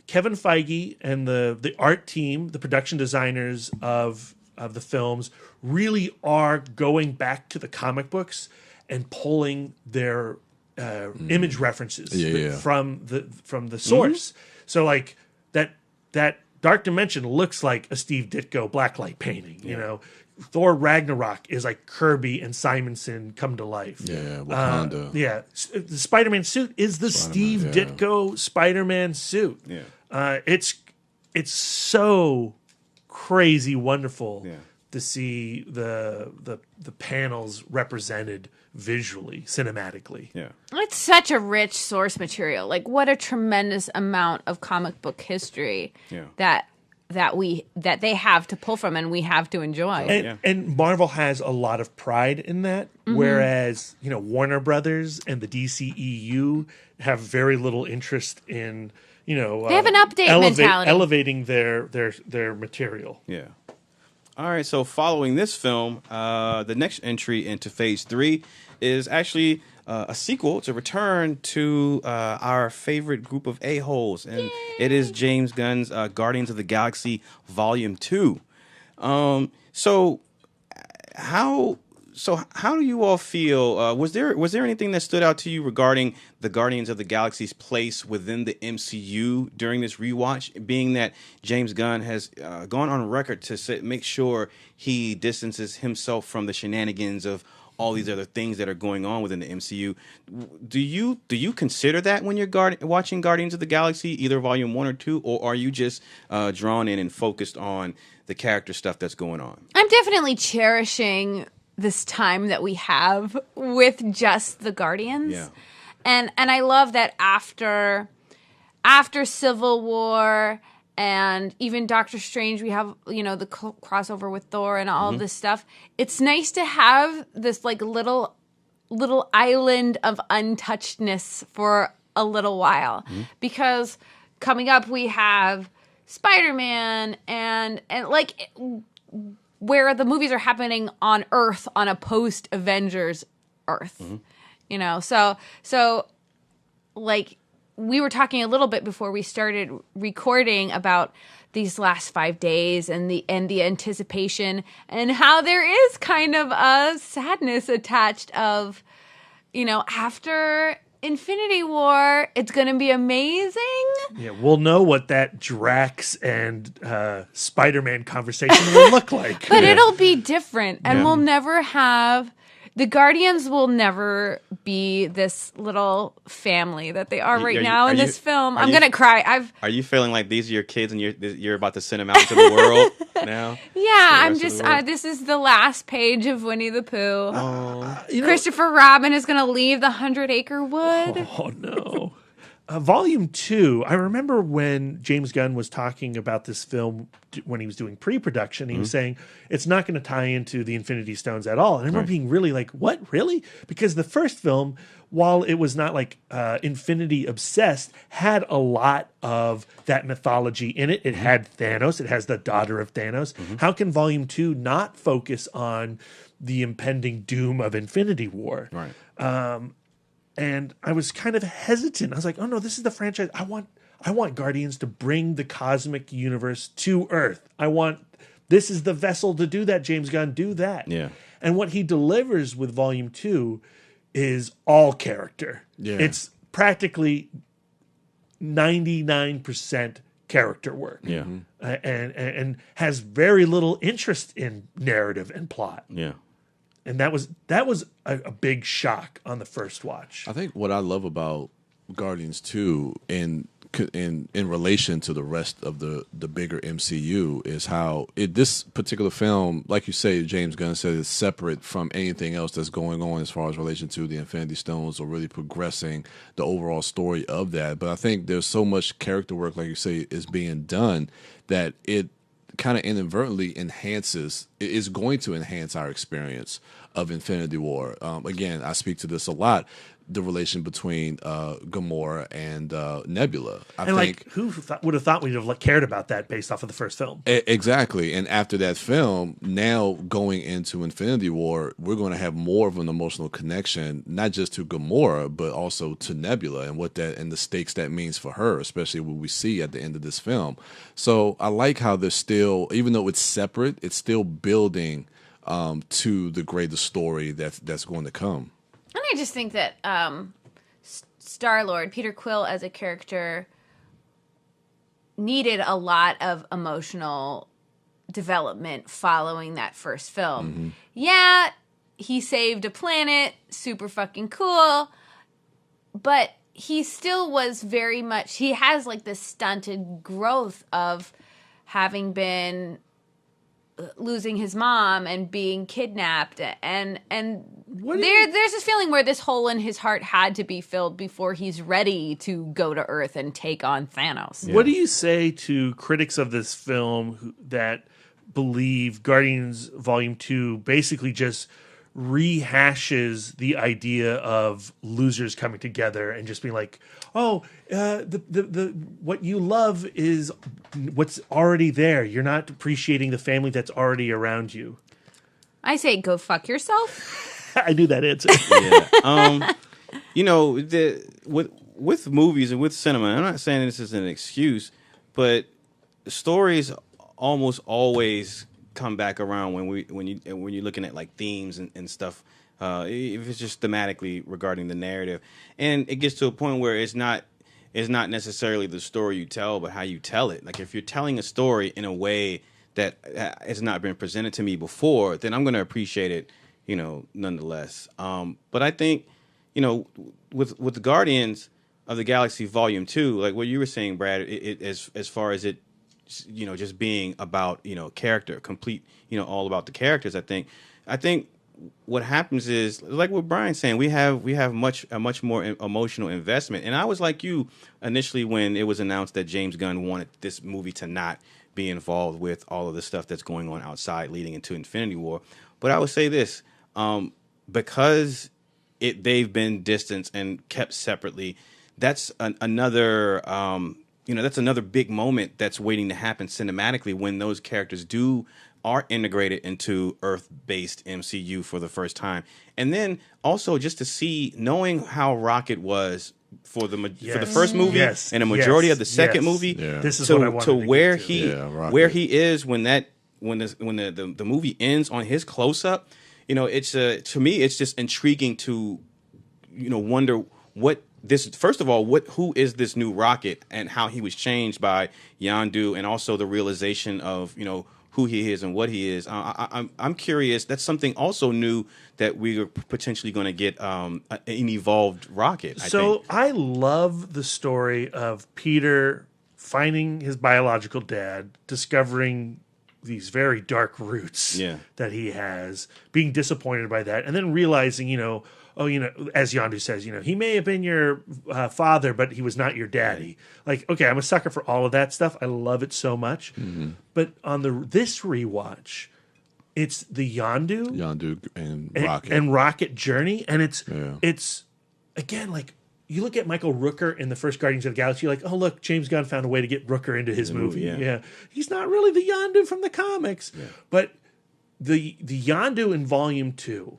Kevin Feige and the art team, the production designers of the films, really are going back to the comic books and pulling their image references from the source. So like that Dark Dimension looks like a Steve Ditko blacklight painting. You know, Thor Ragnarok is like Kirby and Simonson come to life. Yeah, Wakanda. The Spider-Man suit is the Steve Ditko Spider-Man suit. Yeah. It's so crazy wonderful to see the panels represented visually, cinematically. Yeah. It's such a rich source material. Like, what a tremendous amount of comic book history that they have to pull from and we have to enjoy. And Marvel has a lot of pride in that, whereas Warner Brothers and the DCEU have very little interest in they have an update mentality, elevating their material. Yeah. All right, so following this film, the next entry into Phase 3 is actually a sequel. It's a return to our favorite group of a-holes, and it is James Gunn's Guardians of the Galaxy Volume 2. So how do you all feel? Was there anything that stood out to you regarding the Guardians of the Galaxy's place within the MCU during this rewatch? Being that James Gunn has gone on record to make sure he distances himself from the shenanigans of all these other things that are going on within the MCU. Do you consider that when you're watching Guardians of the Galaxy, either Volume 1 or 2, or are you just drawn in and focused on the character stuff that's going on? I'm definitely cherishing this time that we have with just the Guardians. Yeah. And I love that after Civil War and even Doctor Strange, we have, the crossover with Thor and all of this stuff. It's nice to have this like little island of untouchedness for a little while, because coming up we have Spider-Man and like where the movies are happening on Earth, on a post-Avengers Earth. So like we were talking a little bit before we started recording about these last 5 days and the anticipation and how there is kind of a sadness attached of, after Infinity War, it's going to be amazing. Yeah, we'll know what that Drax and Spider-Man conversation will look like. But it'll be different, and we'll never have... The Guardians will never be this little family that they are right now in this film. I'm going to cry. Are you feeling like these are your kids and you're about to send them out into the world now? Yeah, I'm just... this is the last page of Winnie the Pooh. Christopher Robin is going to leave the 100-acre wood. Oh, no. Volume 2, I remember when James Gunn was talking about this film when he was doing pre-production, he was saying it's not going to tie into the Infinity Stones at all. And I remember being really like, what, really? Because the first film, while it was not like Infinity obsessed, had a lot of that mythology in it. It had Thanos. It has the daughter of Thanos. How can Volume 2 not focus on the impending doom of Infinity War? Right. And I was kind of hesitant. I was like, oh no, this is the franchise. I want Guardians to bring the cosmic universe to Earth. This is the vessel to do that, James Gunn. Do that. Yeah. And what he delivers with Volume 2 is all character. Yeah. It's practically 99% character work. Yeah. And has very little interest in narrative and plot. Yeah. And that was a big shock on the first watch. I think what I love about Guardians 2 in relation to the rest of the bigger MCU is how this particular film, like you say, James Gunn said, is separate from anything else that's going on as far as relation to the Infinity Stones or really progressing the overall story of that. But I think there's so much character work, like you say, is being done that it kind of inadvertently is going to enhance our experience of Infinity War. Again, I speak to this a lot. the relation between Gamora and Nebula. I And think who would have thought we'd have cared about that based off of the first film? Exactly. And after that film, now going into Infinity War, we're going to have more of an emotional connection, not just to Gamora, but also to Nebula and what that and the stakes that means for her, especially what we see at the end of this film. So I like how they're still, even though it's separate, it's still building to the greater story that's going to come. And I just think that Star-Lord, Peter Quill as a character, needed a lot of emotional development following that first film. Mm-hmm. Yeah, he saved a planet, super fucking cool, but he still was very much, he has like this stunted growth of having been losing his mom and being kidnapped, and there's this feeling where this hole in his heart had to be filled before he's ready to go to Earth and take on Thanos. What do you say to critics of this film that believe Guardians Volume 2 basically just rehashes the idea of losers coming together and just being like, oh, the what you love is what's already there. You're not appreciating the family that's already around you. I say go fuck yourself. I knew that answer. You know, with movies and with cinema, I'm not saying this is an excuse, but stories almost always come back around when you're looking at like themes and stuff. If it's just thematically regarding the narrative, and it gets to a point where it's not necessarily the story you tell, but how you tell it. Like if you're telling a story in a way that has not been presented to me before, then I'm going to appreciate it, nonetheless. But I think, with the Guardians of the Galaxy Volume 2, like what you were saying, Brad, as far as it, just being about, character, complete, all about the characters, I think what happens is, like what Brian's saying, we have a much more emotional investment. And I was like you initially when it was announced that James Gunn wanted this movie to not be involved with all of the stuff that's going on outside leading into Infinity War. But I would say this, because they've been distanced and kept separately, that's another that's another big moment that's waiting to happen cinematically when those characters are integrated into Earth-based MCU for the first time. And then also just to see, knowing how Rocket was for the first movie and a majority of the second movie, this is what I wanted to where to he is when the movie ends on his close-up, it's to me it's just intriguing to wonder what this, first of all, who is this new Rocket and how he was changed by Yondu, and also the realization of who he is and what he is. I'm curious. That's something also new that we are potentially going to get an evolved Rocket. I love the story of Peter finding his biological dad, discovering these very dark roots that he has, being disappointed by that, and then realizing, as Yondu says, he may have been your father, but he was not your daddy. Like, okay, I'm a sucker for all of that stuff. I love it so much. Mm-hmm. But on this rewatch, it's the Yondu and Rocket journey, and it's again, like, you look at Michael Rooker in the first Guardians of the Galaxy, you're like, oh look, James Gunn found a way to get Rooker into his movie. Yeah, he's not really the Yondu from the comics, but the Yondu in Volume 2.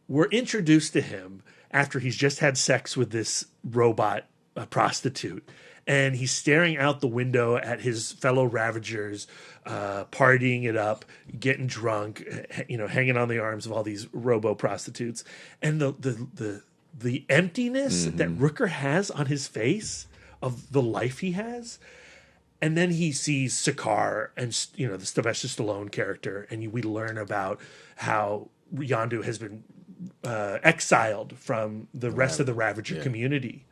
We're introduced to him after he's just had sex with this robot prostitute. And he's staring out the window at his fellow Ravagers, partying it up, getting drunk, hanging on the arms of all these robo-prostitutes. And the emptiness that Rooker has on his face of the life he has. And then he sees Sakaar and, the Sylvester Stallone character. And we learn about how Yondu has been exiled from the rest of the Ravager community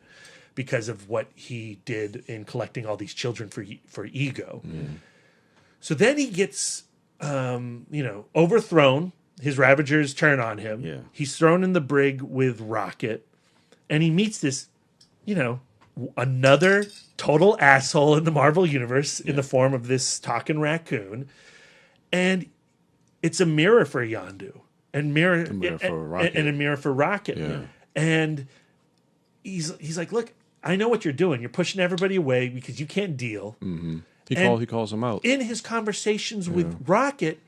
because of what he did in collecting all these children for Ego. So then he gets, overthrown. His Ravagers turn on him. Yeah. He's thrown in the brig with Rocket, and he meets this, another total asshole in the Marvel universe in the form of this talking raccoon, and it's a mirror for Yondu. And a mirror for Rocket. Yeah. And he's like, look, I know what you're doing. You're pushing everybody away because you can't deal. Mm-hmm. He calls him out. In his conversations with Rocket,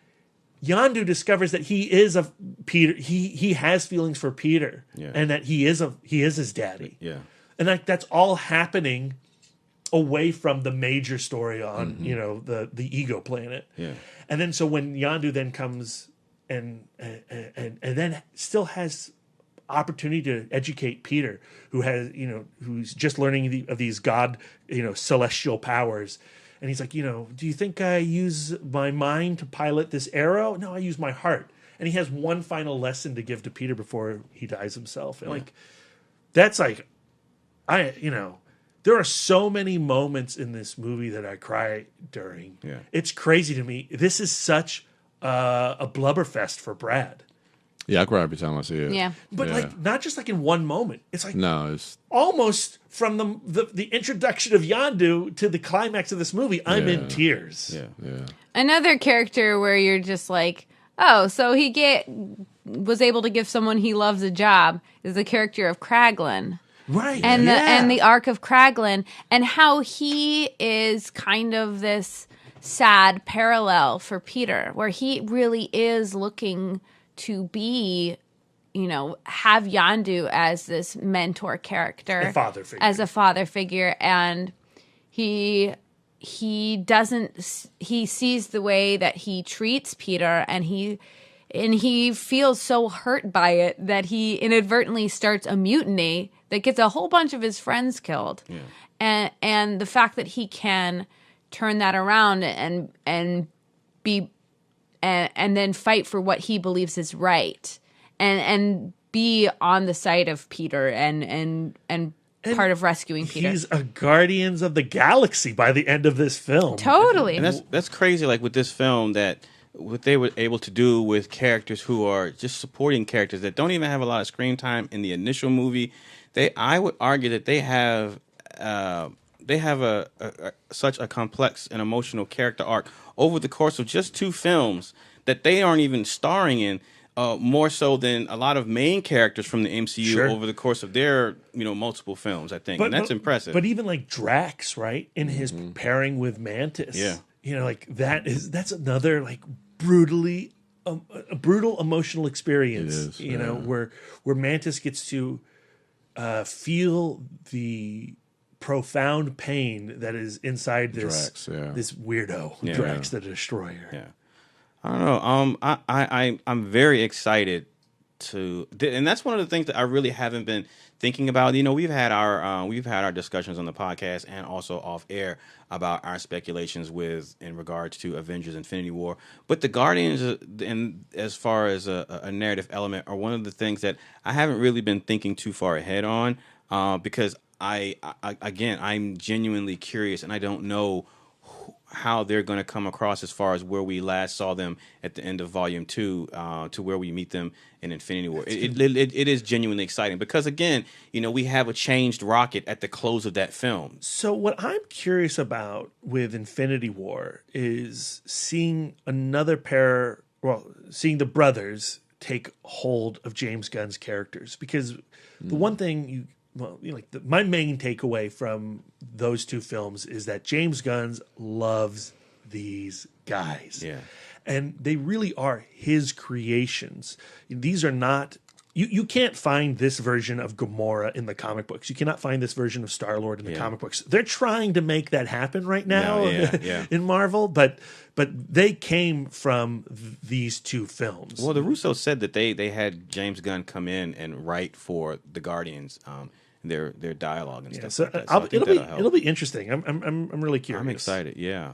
Yondu discovers that he is a Peter. He has feelings for Peter, and that he is his daddy. Yeah, and that's all happening away from the major story on the ego planet. Yeah, and then so when Yondu then comes and then still has opportunity to educate Peter, who's just learning of these god celestial powers. And he's like, do you think I use my mind to pilot this arrow? No, I use my heart. And he has one final lesson to give to Peter before he dies himself. And that's like, there are so many moments in this movie that I cry during. Yeah. It's crazy to me. This is such a blubberfest for Brad. Yeah, I cry every time I see it. Yeah. But not just in one moment. It's like it's almost from the introduction of Yondu to the climax of this movie, I'm in tears. Yeah. Another character where you're just like, oh, so he was able to give someone he loves a job is the character of Kraglin. Right. And the arc of Kraglin and how he is kind of this sad parallel for Peter, where he really is looking to be, have Yondu as this mentor character, as a father figure, and he sees the way that he treats Peter, and he feels so hurt by it that he inadvertently starts a mutiny that gets a whole bunch of his friends killed, and the fact that he can turn that around and be. And then fight for what he believes is right, and be on the side of Peter and part of rescuing Peter. He's a Guardians of the Galaxy by the end of this film. Totally, and that's crazy. Like with this film, that what they were able to do with characters who are just supporting characters that don't even have a lot of screen time in the initial movie. I would argue that they have such a complex and emotional character arc over the course of just 2 films that they aren't even starring in, more so than a lot of main characters from the MCU over the course of their multiple films, I think. And that's impressive. But even like Drax, right, in his pairing with Mantis, that's another like a brutal emotional experience. Where Mantis gets to feel the profound pain that is inside this Drax, this weirdo, Drax the Destroyer. Yeah, I don't know. I'm very excited and that's one of the things that I really haven't been thinking about. We've had our discussions on the podcast and also off air about our speculations in regards to Avengers Infinity War. But the Guardians, and as far as a narrative element, are one of the things that I haven't really been thinking too far ahead on, because I'm genuinely curious, and I don't know how they're going to come across as far as where we last saw them at the end of Volume 2 to where we meet them in Infinity War. It is genuinely exciting because, again, we have a changed Rocket at the close of that film. So what I'm curious about with Infinity War is seeing seeing the brothers take hold of James Gunn's characters, because the one thing my main takeaway from those 2 films is that James Gunn loves these guys. Yeah. And they really are his creations. These are not... You can't find this version of Gamora in the comic books. You cannot find this version of Star-Lord in the comic books. They're trying to make that happen right now in Marvel, but they came from these 2 films. Well, the Russos said that they had James Gunn come in and write for the Guardians, their dialogue and stuff. So, like that. So it'll be interesting. I'm really curious. I'm excited. Yeah.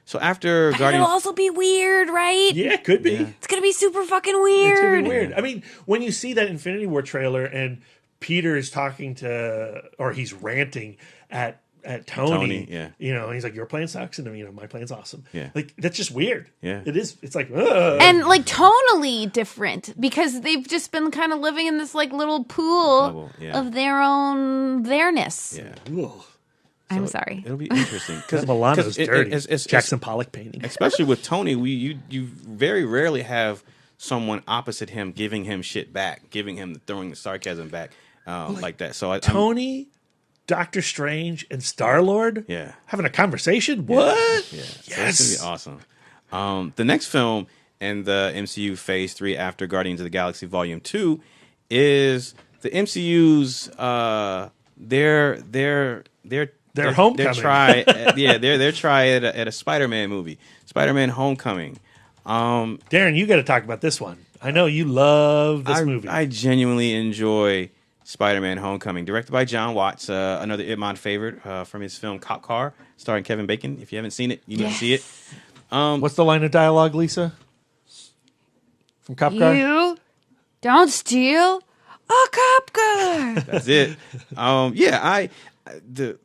So after but Guardians, it'll also be weird, right? Yeah, it could be. Yeah. It's gonna be super fucking weird. It's gonna be weird. I mean, when you see that Infinity War trailer and Peter is talking or he's ranting at Tony, he's like, your plan sucks, and my plan's awesome. Yeah, like that's just weird. Yeah, it is. It's like, ugh. And like tonally different, because they've just been kind of living in this like little pool of their own there-ness. Yeah. Ugh. I'm sorry. It'll be interesting because Milano's dirty. Jackson Pollock painting, especially with Tony. You very rarely have someone opposite him giving him shit back, throwing the sarcasm back like that. So Tony, Doctor Strange, and Star-Lord having a conversation? What? Yeah. Yes. So it's going to be awesome. The next film in the MCU Phase 3 after Guardians of the Galaxy Volume 2 is the MCU's their homecoming. Their try their try at a Spider-Man movie, Spider-Man Homecoming. Darren, you got to talk about this one. I know you love this movie. I genuinely enjoy Spider-Man Homecoming, directed by John Watts, another Itmod favorite from his film Cop Car, starring Kevin Bacon. If you haven't seen it, you need to see it. What's the line of dialogue, Lisa? From Cop Car? You don't steal a cop car. That's it.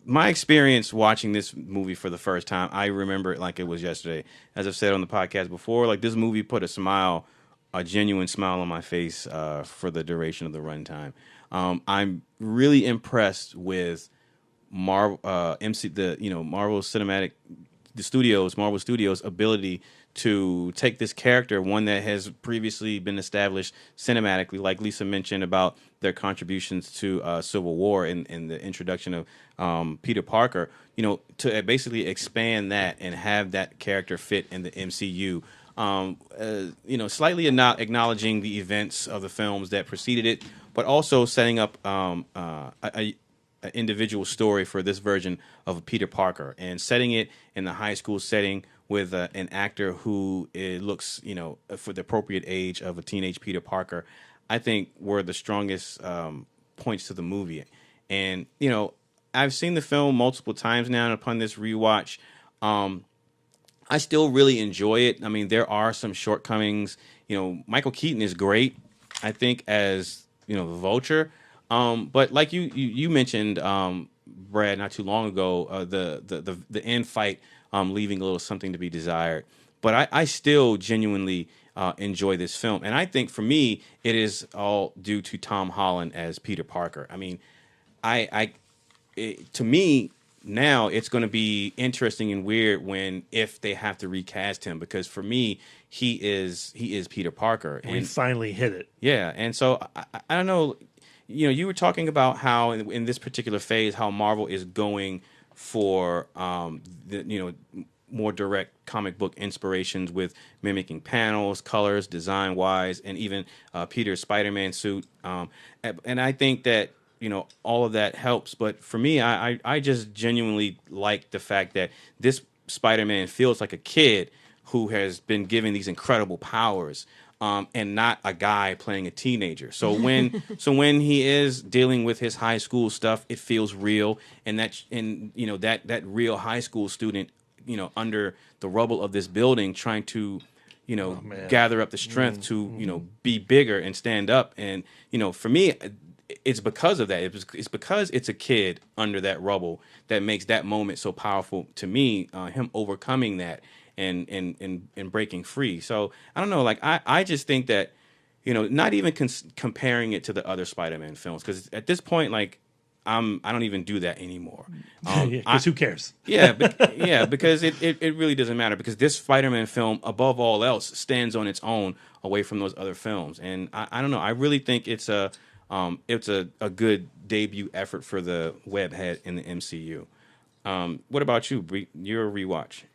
My experience watching this movie for the first time, I remember it like it was yesterday. As I've said on the podcast before, like this movie put a genuine smile on my face for the duration of the runtime. I'm really impressed with Marvel Marvel Studios' ability to take this character, one that has previously been established cinematically, like Lisa mentioned about their contributions to Civil War and the introduction of Peter Parker, to basically expand that and have that character fit in the MCU. Slightly acknowledging the events of the films that preceded it, but also setting up an individual story for this version of Peter Parker and setting it in the high school setting with an actor who looks, for the appropriate age of a teenage Peter Parker, I think were the strongest points to the movie. And, I've seen the film multiple times now, and upon this rewatch, I still really enjoy it. I mean, there are some shortcomings. Michael Keaton is great, I think, as, the Vulture. But like you mentioned, Brad, not too long ago, the end fight leaving a little something to be desired. But I still genuinely enjoy this film. And I think for me, it is all due to Tom Holland as Peter Parker. I mean, to me, now it's going to be interesting and weird if they have to recast him, because for me, he is Peter Parker. And we finally hit it. Yeah. And so I don't know. You were talking about how in this particular phase, how Marvel is going for more direct comic book inspirations with mimicking panels, colors, design wise, and even Peter's Spider-Man suit. And I think that all of that helps. But for me, I just genuinely like the fact that this Spider-Man feels like a kid who has been given these incredible powers. And not a guy playing a teenager. So when he is dealing with his high school stuff, it feels real, and that real high school student, under the rubble of this building, trying to, gather up the strength to, be bigger and stand up. And for me, it's because of that. It's because it's a kid under that rubble that makes that moment so powerful to me. Him overcoming that. And breaking free. So I don't know. Like I just think that not even comparing it to the other Spider-Man films, because at this point, like I don't even do that anymore. Because who cares? Because it really doesn't matter, because this Spider-Man film, above all else, stands on its own away from those other films. And I don't know. I really think it's a good debut effort for the webhead in the MCU. What about you, Bree? Your rewatch?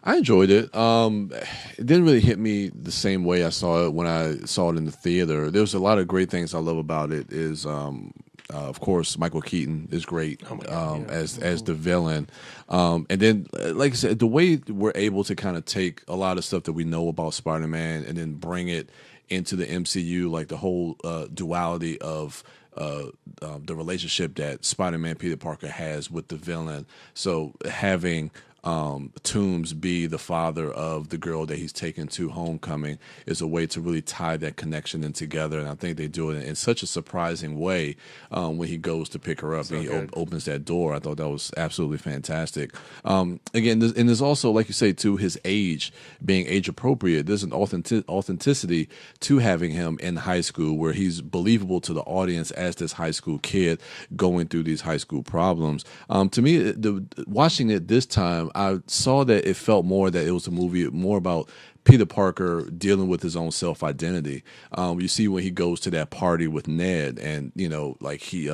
I enjoyed it. It didn't really hit me the same way I saw it when I saw it in the theater. There's a lot of great things I love about it. Is of course, Michael Keaton is great as the villain, and then like I said, the way we're able to kind of take a lot of stuff that we know about Spider-Man and then bring it into the MCU, like the whole duality of the relationship that Spider-Man Peter Parker has with the villain. So having Toombs be the father of the girl that he's taken to Homecoming is a way to really tie that connection in together, and I think they do it in such a surprising way when he goes to pick her up and he opens that door. I thought that was absolutely fantastic. Again, and there's also, like you say, to his age being age appropriate. There's an authenticity to having him in high school where he's believable to the audience as this high school kid going through these high school problems. To me, watching it this time, time, I saw that it felt more that it was a movie more about Peter Parker dealing with his own self-identity. You see when he goes to that party with Ned, and like he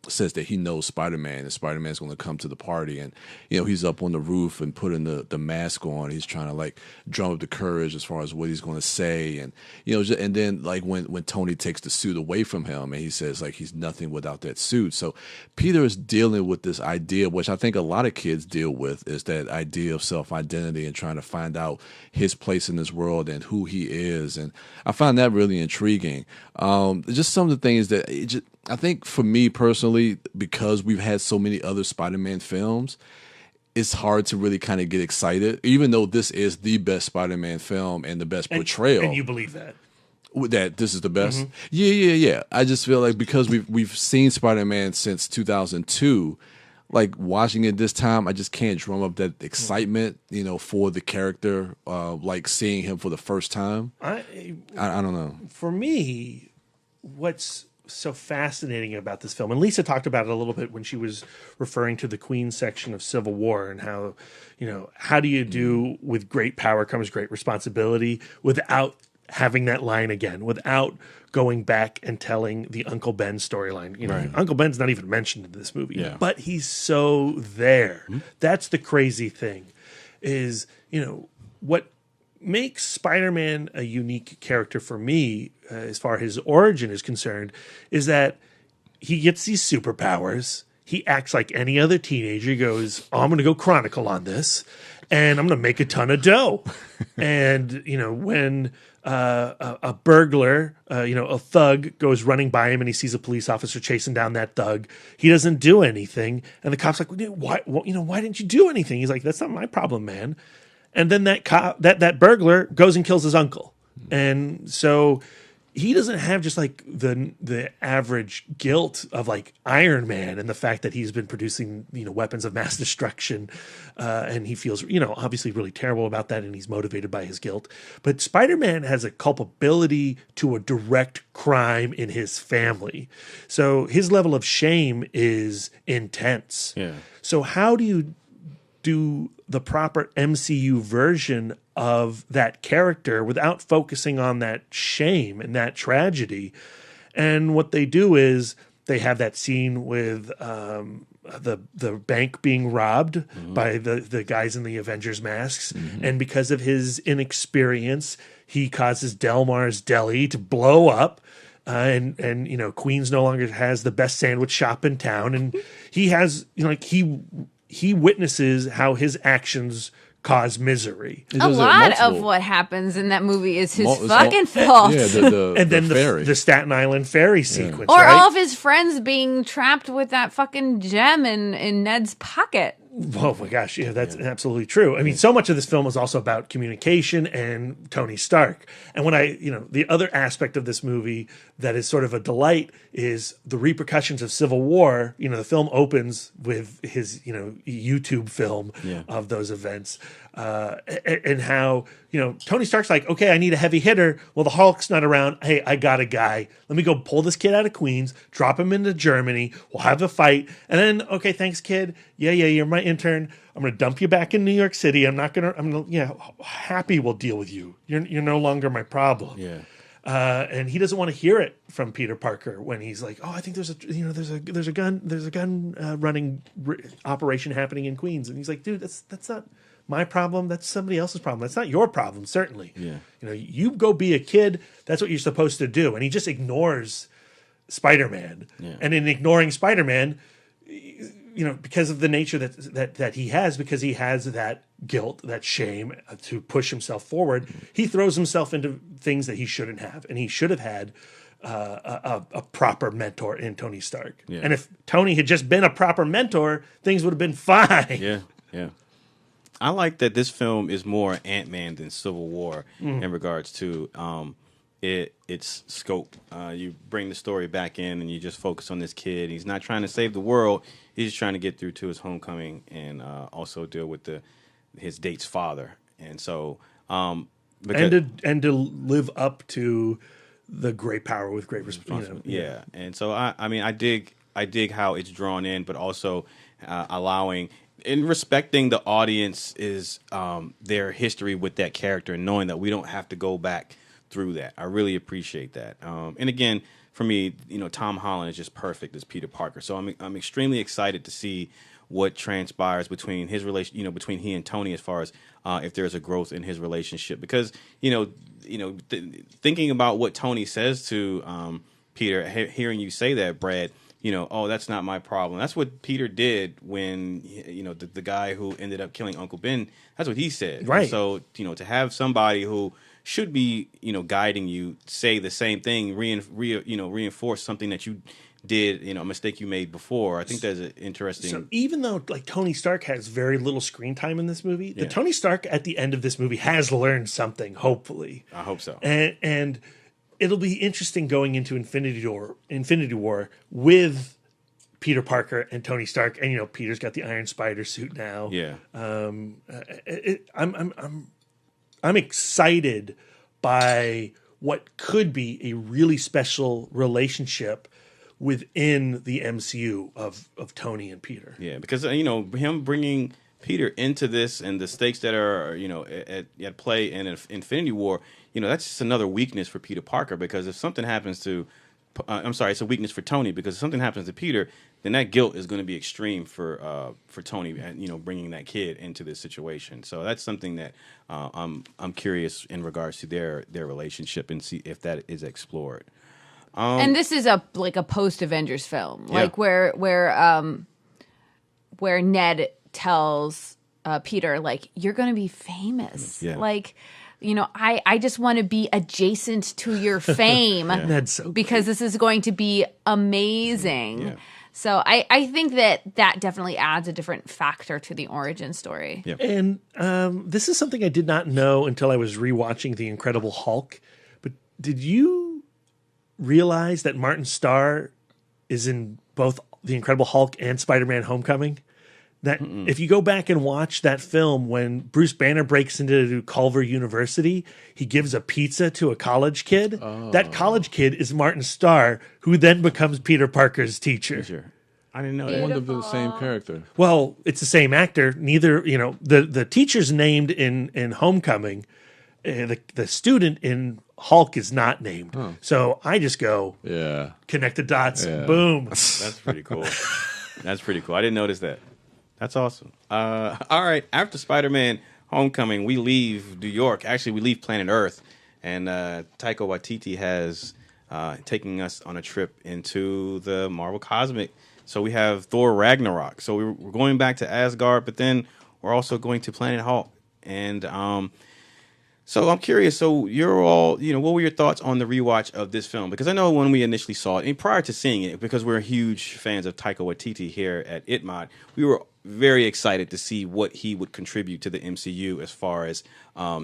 says that he knows Spider-Man, and Spider-Man's going to come to the party, and he's up on the roof and putting the mask on. He's trying to like drum up the courage as far as what he's going to say, and and then like when Tony takes the suit away from him, and he says like he's nothing without that suit. So Peter is dealing with this idea, which I think a lot of kids deal with, is that idea of self-identity and trying to find out his place in this world and who he is, and I find that really intriguing. Just some of the things that I think for me personally, because we've had so many other Spider-Man films, it's hard to really kind of get excited, even though this is the best Spider-Man film and the best portrayal. And you believe that? That this is the best? Yeah. I just feel like because we've seen Spider-Man since 2002, like watching it this time, I just can't drum up that excitement, for the character, like seeing him for the first time. I don't know. For me, what's so fascinating about this film, and Lisa talked about it a little bit when she was referring to the Queen section of Civil War, and how, how do you do with great power comes great responsibility without having that line again, without going back and telling the Uncle Ben storyline. Right. Uncle Ben's not even mentioned in this movie, but he's so there. That's the crazy thing, is, what makes Spider-Man a unique character for me, as far as his origin is concerned, is that he gets these superpowers. He acts like any other teenager. He goes, I'm going to go Chronicle on this, and I'm going to make a ton of dough. And, when a burglar, a thug goes running by him and he sees a police officer chasing down that thug, he doesn't do anything. And the cop's like, why didn't you do anything? He's like, that's not my problem, man. And then that burglar goes and kills his uncle. And so he doesn't have just like the average guilt of like Iron Man, and the fact that he's been producing, weapons of mass destruction. And he feels, obviously really terrible about that, and he's motivated by his guilt. But Spider-Man has a culpability to a direct crime in his family. So his level of shame is intense. Yeah. So how do you do the proper MCU version of that character without focusing on that shame and that tragedy? And what they do is they have that scene with the bank being robbed by the guys in the Avengers masks. And because of his inexperience, he causes Delmar's Deli to blow up. And Queens no longer has the best sandwich shop in town. And he has, he witnesses how his actions cause misery. A lot of what happens in that movie is his fucking fault. Yeah, and then ferry. the Staten Island ferry sequence. Or right? all of his friends being trapped with that fucking gem in Ned's pocket. Oh my gosh, yeah, that's absolutely true. I mean, so much of this film is also about communication and Tony Stark. And when the other aspect of this movie that is sort of a delight is the repercussions of Civil War. The film opens with his, YouTube film of those events. And how, Tony Stark's like, okay, I need a heavy hitter. Well, the Hulk's not around. Hey, I got a guy. Let me go pull this kid out of Queens, drop him into Germany. We'll have a fight. And then, okay, thanks, kid. Yeah, you're my intern. I'm going to dump you back in New York City. I'm happy we'll deal with you. You're no longer my problem. Yeah. And he doesn't want to hear it from Peter Parker when he's like, oh, I think there's a gun running operation happening in Queens. And he's like, dude, that's not my problem. That's somebody else's problem. That's not your problem, certainly. Yeah. You go be a kid. That's what you're supposed to do. And he just ignores Spider-Man. Yeah. And in ignoring Spider-Man, because of the nature that he has, because he has that guilt, that shame to push himself forward, he throws himself into things that he shouldn't have. And he should have had a proper mentor in Tony Stark. Yeah. And if Tony had just been a proper mentor, things would have been fine. Yeah. I like that this film is more Ant-Man than Civil War in regards to its scope. You bring the story back in and you just focus on this kid. He's not trying to save the world. He's just trying to get through to his homecoming and also deal with his date's father. And so, and to live up to the great power with great responsibility. Yeah. And so I dig how it's drawn in, but also allowing in respecting the audience is their history with that character and knowing that we don't have to go back through that. I really appreciate that. And again, for me, Tom Holland is just perfect as Peter Parker. So I'm extremely excited to see what transpires between his relation, between he and Tony, as far as if there's a growth in his relationship. Because thinking about what Tony says to Peter, hearing you say that, Brad, oh, that's not my problem. That's what Peter did when the guy who ended up killing Uncle Ben. That's what he said. Right. And so to have somebody who should be guiding you say the same thing, reinforce something that you did, a mistake you made before. I think that's an interesting. So even though like Tony Stark has very little screen time in this movie, the Tony Stark at the end of this movie has learned something. Hopefully, I hope so. And it'll be interesting going into Infinity War with Peter Parker and Tony Stark, and Peter's got the Iron Spider suit now. Yeah. I'm excited by what could be a really special relationship within the MCU of Tony and Peter. Yeah, because him bringing Peter into this and the stakes that are at play in Infinity War, that's just another weakness for Peter Parker. Because if something happens to, it's a weakness for Tony. Because if something happens to Peter, then that guilt is going to be extreme for Tony. Bringing that kid into this situation. So that's something that I'm curious in regards to their relationship and see if that is explored. And this is a post Avengers film, like where Ned tells Peter, like, you're going to be famous. Yeah. Like, I just want to be adjacent to your fame Ned's so because this is going to be amazing. Yeah. So I think that definitely adds a different factor to the origin story. Yeah. And this is something I did not know until I was rewatching The Incredible Hulk. But did you realize that Martin Starr is in both The Incredible Hulk and Spider-Man Homecoming? That if you go back and watch that film, when Bruce Banner breaks into Culver University, he gives a pizza to a college kid. Oh. That college kid is Martin Starr, who then becomes Peter Parker's teacher. I didn't know I that. wonder if they're the same character. Well, it's the same actor. Neither, the teacher's named in Homecoming. The student in Hulk is not named. Huh. So I just go, connect the dots, boom. That's pretty cool. That's pretty cool. I didn't notice that. That's awesome. All right. After Spider-Man Homecoming, we leave New York. Actually, we leave planet Earth. And Taika Waititi has taken us on a trip into the Marvel Cosmic. So we have Thor Ragnarok. So we're going back to Asgard, but then we're also going to Planet Hulk. And so I'm curious. So you're all, what were your thoughts on the rewatch of this film? Because I know when we initially saw it, and prior to seeing it, because we're huge fans of Taika Waititi here at ItMod, we were very excited to see what he would contribute to the MCU as far as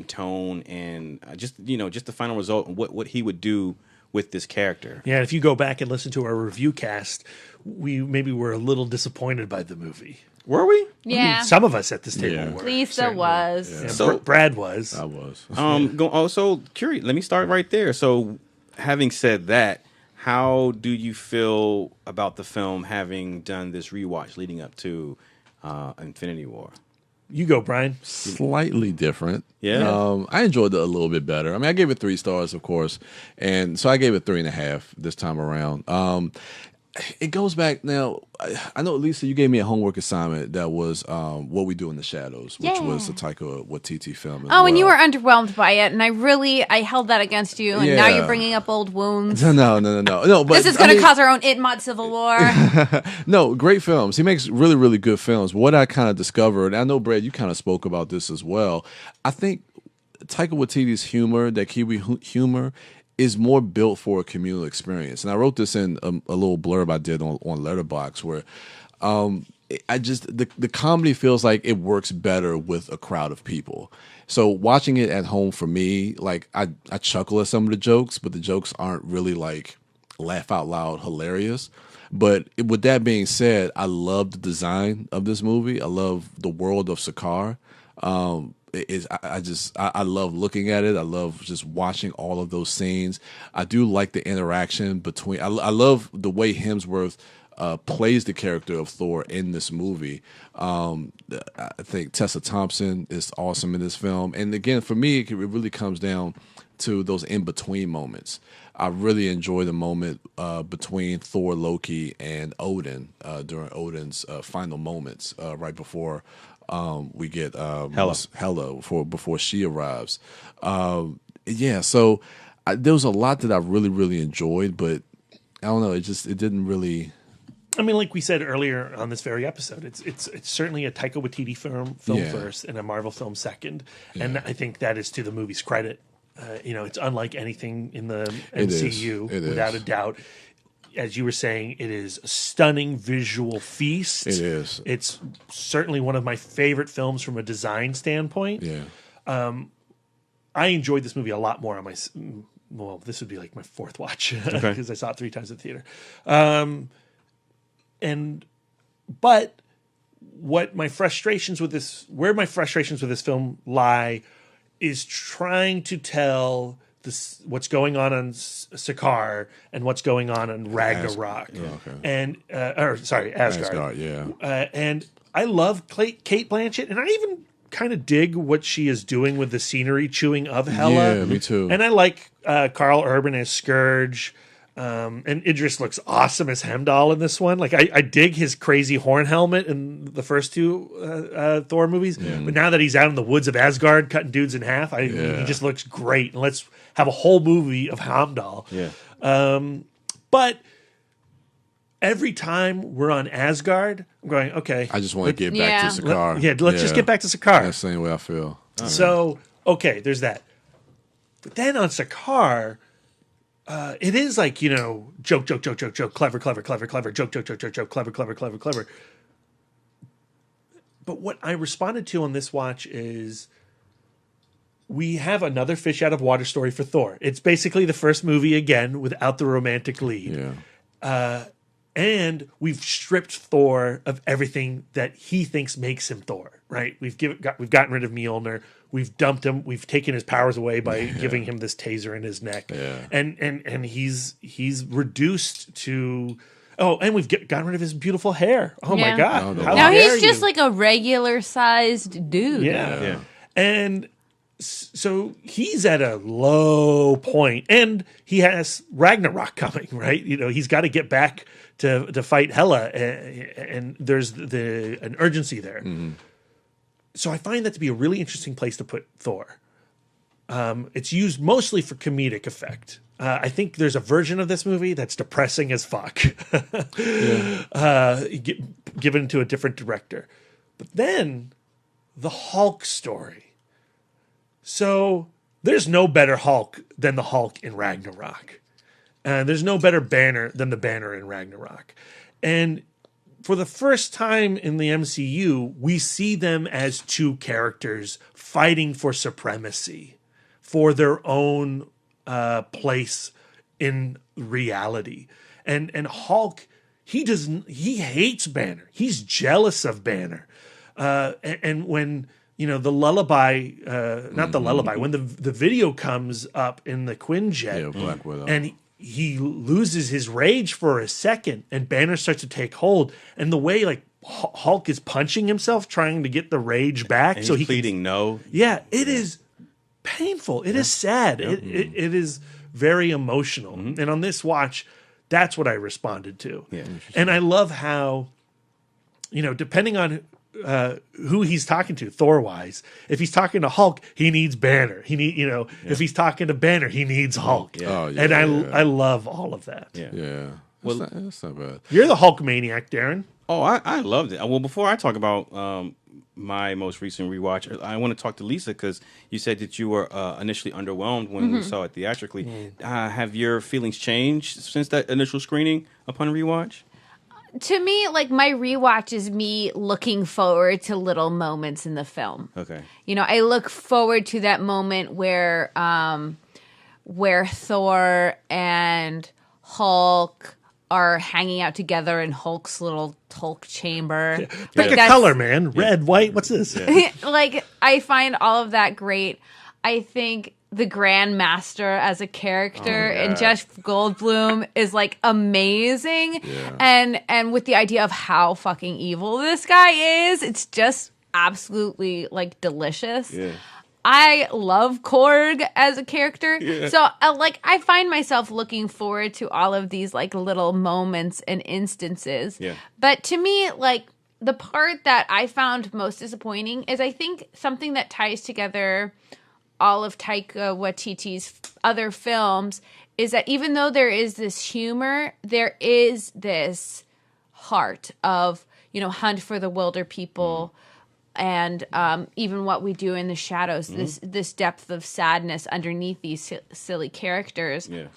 tone and just the final result and what he would do with this character. Yeah, if you go back and listen to our review cast, we maybe were a little disappointed by the movie. Were we? Yeah. I mean, some of us at this table were. Lisa certainly. was. Yeah, So Brad was. I was. So curious. Let me start right there. So, having said that, how do you feel about the film having done this rewatch leading up to Infinity War? You go, Brian. Slightly different. Yeah. I enjoyed it a little bit better. I mean, I gave it 3 stars, of course, and so I gave it 3.5 this time around. It goes back now. I know, Lisa, you gave me a homework assignment that was What We Do in the Shadows, which was a Taika Waititi film. And you were underwhelmed by it, and I held that against you, and now you're bringing up old wounds. No. But this is going to cause our own ItMod civil war. No, great films. He makes really, really good films. What I kind of discovered, and I know, Brad, you kind of spoke about this as well. I think Taika Waititi's humor, that Kiwi humor, is more built for a communal experience. And I wrote this in a little blurb I did on Letterboxd, where the comedy feels like it works better with a crowd of people. So watching it at home for me, like I chuckle at some of the jokes, but the jokes aren't really like laugh out loud hilarious. But with that being said, I love the design of this movie. I love the world of Sakaar. I love looking at it. I love just watching all of those scenes. I do like the interaction between. I love the way Hemsworth plays the character of Thor in this movie. I think Tessa Thompson is awesome in this film. And again, for me, it really comes down to those in-between moments. I really enjoy the moment between Thor, Loki, and Odin during Odin's final moments right before we get Hela before she arrives. So there was a lot that I really, really enjoyed, but I don't know. It didn't really. I mean, like we said earlier on this very episode, it's certainly a Taika Waititi film first and a Marvel film second, and I think that is to the movie's credit. It's unlike anything in the MCU, without a doubt. As you were saying, it is a stunning visual feast. It is. It's certainly one of my favorite films from a design standpoint. Yeah. I enjoyed this movie a lot more on my. Well, this would be like my fourth watch because I saw it 3 times at the theater. But where my frustrations with this film lie is trying to tell what's going on Sakaar and what's going on Ragnarok. Asgard. Asgard, yeah. And I love Kate Blanchett, and I even kind of dig what she is doing with the scenery chewing of Hela. Yeah, me too. And I like Carl Urban as Scourge. And Idris looks awesome as Heimdall in this one. Like I dig his crazy horn helmet in the first 2 Thor movies, but now that he's out in the woods of Asgard cutting dudes in half, he just looks great. And let's have a whole movie of Heimdall. Yeah. But every time we're on Asgard, I'm going, okay. I just want to get back to Sakaar. Let's just get back to Sakaar. That's the same way I feel. So okay, there's that. But then on Sakaar. It is like, joke, clever, joke, clever. But what I responded to on this watch is we have another fish out of water story for Thor. It's basically the first movie again without the romantic lead. Yeah. And we've stripped Thor of everything that he thinks makes him Thor, right? We've gotten rid of Mjolnir. We've dumped him. We've taken his powers away by giving him this taser in his neck. Yeah. And he's reduced to and we've gotten rid of his beautiful hair. Oh my God. Now he's just like a regular sized dude. Yeah. And so he's at a low point, and he has Ragnarok coming, right? He's got to get back to fight Hela, and there's an urgency there. Mm-hmm. So I find that to be a really interesting place to put Thor. It's used mostly for comedic effect. I think there's a version of this movie that's depressing as fuck, given to a different director. But then the Hulk story. So there's no better Hulk than the Hulk in Ragnarok. And there's no better banner than the banner in Ragnarok. And for the first time in the MCU, we see them as 2 characters fighting for supremacy, for their own place in reality. And Hulk, he hates Banner. He's jealous of Banner. And when the lullaby, not the lullaby, when the video comes up in the Quinjet, Black Widow, and he loses his rage for a second, and Banner starts to take hold, and the way like Hulk is punching himself trying to get the rage back, and so he's he pleading no. Yeah, it is painful. It is sad. It is very emotional, and on this watch, that's what I responded to. Yeah, and I love how, depending on who he's talking to, Thor-wise. If he's talking to Hulk, he needs Banner. If he's talking to Banner, he needs Hulk. I love all of that. Yeah. Well, that's not bad. You're the Hulk maniac, Darren. Oh, I loved it. Well, before I talk about my most recent rewatch, I want to talk to Lisa because you said that you were initially underwhelmed when we saw it theatrically. Have your feelings changed since that initial screening upon rewatch? To me, like, my rewatch is me looking forward to little moments in the film. Okay. I look forward to that moment where Thor and Hulk are hanging out together in Hulk's little Hulk chamber. Pick a color, man. Red, white, what's this? Like, I find all of that great. I think the Grandmaster as a character Oh, and yeah. Jeff Goldblum is like amazing. Yeah. And with the idea of how fucking evil this guy is, it's just absolutely like delicious. Yeah. I love Korg as a character. Yeah. So like I find myself looking forward to all of these like little moments and instances. Yeah. But to me, like the part that I found most disappointing is I think something that ties together all of Taika Waititi's other films is that even though there is this humor, there is this heart of, you know, Hunt for the Wilder People and even What We Do in the Shadows, this depth of sadness underneath these silly characters. Yeah.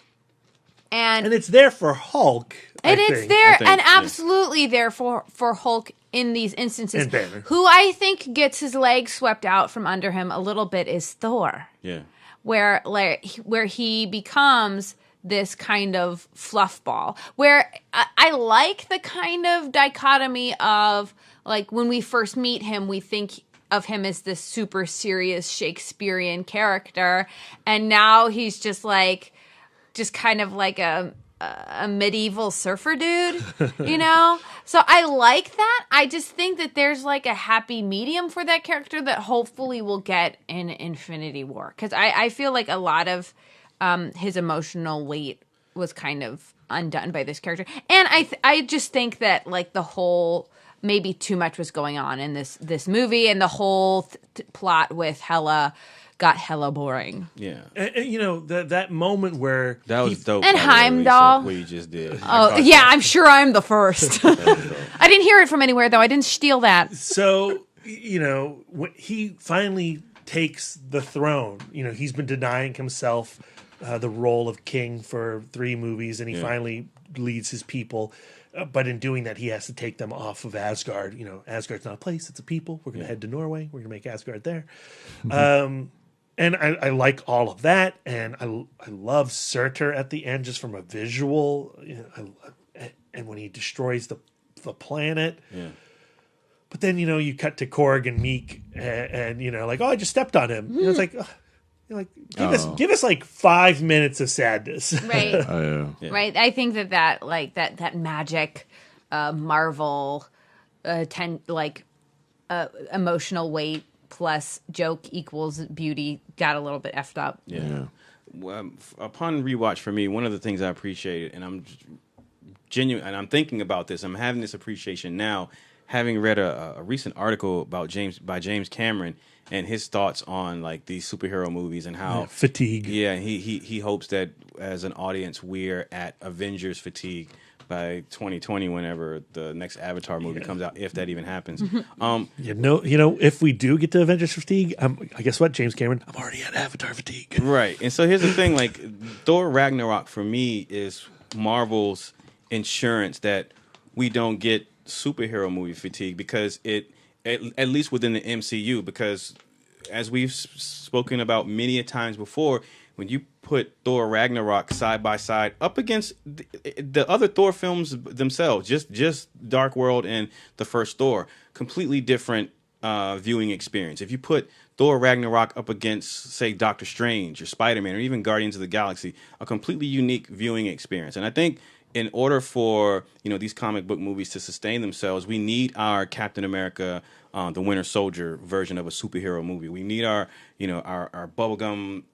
And it's there for Hulk. And I it's think. there think, and yeah. absolutely there for Hulk in these instances. And Banner. Who I think gets his legs swept out from under him a little bit is Thor. Yeah. Where he becomes this kind of fluff ball. Where I like the kind of dichotomy of like when we first meet him, we think of him as this super serious Shakespearean character, and now he's just kind of like a medieval surfer dude, you know? So I like that. I just think that there's like a happy medium for that character that hopefully we'll get in Infinity War. Because I feel like a lot of his emotional weight was kind of undone by this character. And I just think that like the whole, maybe too much was going on in this movie, and the whole plot with Hela got hella boring. Yeah. And, you know, that moment where That was dope. And by the way, Heimdall. what you just did. Oh, yeah, I'm sure I'm the first. I didn't hear it from anywhere, though. I didn't steal that. So, you know, when he finally takes the throne. You know, he's been denying himself the role of king for 3 movies, and he finally leads his people. But in doing that, he has to take them off of Asgard. You know, Asgard's not a place; it's a people. We're going to head to Norway. We're going to make Asgard there. And I like all of that, and I love Surtur at the end, just from a visual. You know, and when he destroys the planet. Yeah. But then, you know, you cut to Korg and Meek, and you know, like, oh, I just stepped on him. You know, it's like, give us like 5 minutes of sadness. Right. Yeah. Right. I think that magic, Marvel, emotional weight plus joke equals beauty got a little bit effed up. Yeah. Well, upon rewatch for me, one of the things I appreciated, and I'm genuine, and I'm thinking about this, I'm having this appreciation now, having read a recent article about James Cameron and his thoughts on like these superhero movies and how fatigue. Yeah, he hopes that as an audience we're at Avengers fatigue by 2020, whenever the next Avatar movie comes out, if that even happens. You know, if we do get to Avengers fatigue, I guess what, James Cameron, I'm already at Avatar fatigue. Right. And so here's the thing, like Thor Ragnarok for me is Marvel's insurance that we don't get superhero movie fatigue, because it at least within the MCU, because as we've spoken about many a times before, when you put Thor Ragnarok side by side up against the other Thor films themselves, just Dark World and the first Thor, completely different viewing experience. If you put Thor Ragnarok up against, say, Doctor Strange or Spider-Man or even Guardians of the Galaxy, a completely unique viewing experience. And I think in order for, you know, these comic book movies to sustain themselves, we need our Captain America, the Winter Soldier version of a superhero movie. We need our bubblegum,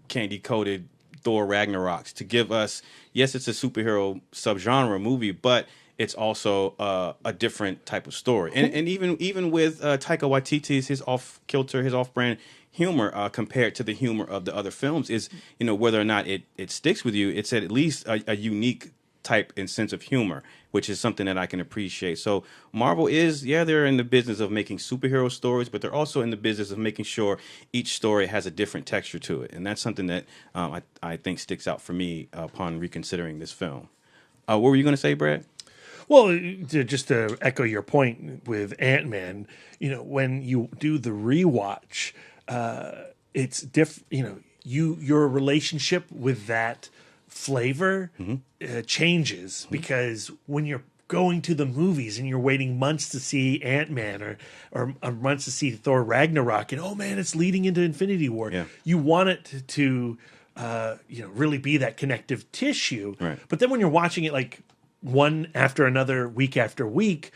candy coated Thor Ragnaroks to give us, yes, it's a superhero subgenre movie, but it's also a different type of story. And even with Taika Waititi's, his off-kilter, his off-brand humor compared to the humor of the other films is, whether or not it sticks with you, it's at least a unique type and sense of humor, which is something that I can appreciate. So Marvel is, they're in the business of making superhero stories, but they're also in the business of making sure each story has a different texture to it. And that's something that I think sticks out for me upon reconsidering this film. What were you going to say, Brad? Well, just to echo your point with Ant-Man, when you do the rewatch, it's different. Your relationship with that flavor changes, because when you're going to the movies and you're waiting months to see Ant-Man or months to see Thor Ragnarok, and oh man, it's leading into Infinity War. Yeah. You want it to really be that connective tissue. Right. But then when you're watching it like one after another, week after week,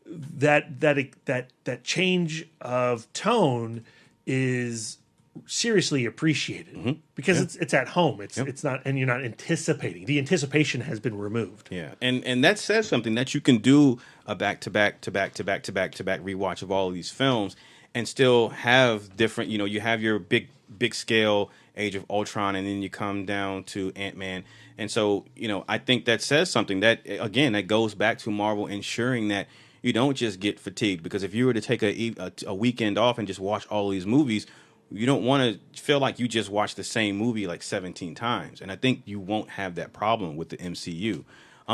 that change of tone is seriously appreciated because it's at home. It's not, and you're not anticipating. The anticipation has been removed. Yeah, and that says something that you can do a back to back rewatch of all of these films and still have different. You have your big scale Age of Ultron, and then you come down to Ant-Man, and so I think that says something that again that goes back to Marvel ensuring that you don't just get fatigued, because if you were to take a weekend off and just watch all these movies, you don't want to feel like you just watched the same movie like 17 times. And I think you won't have that problem with the MCU.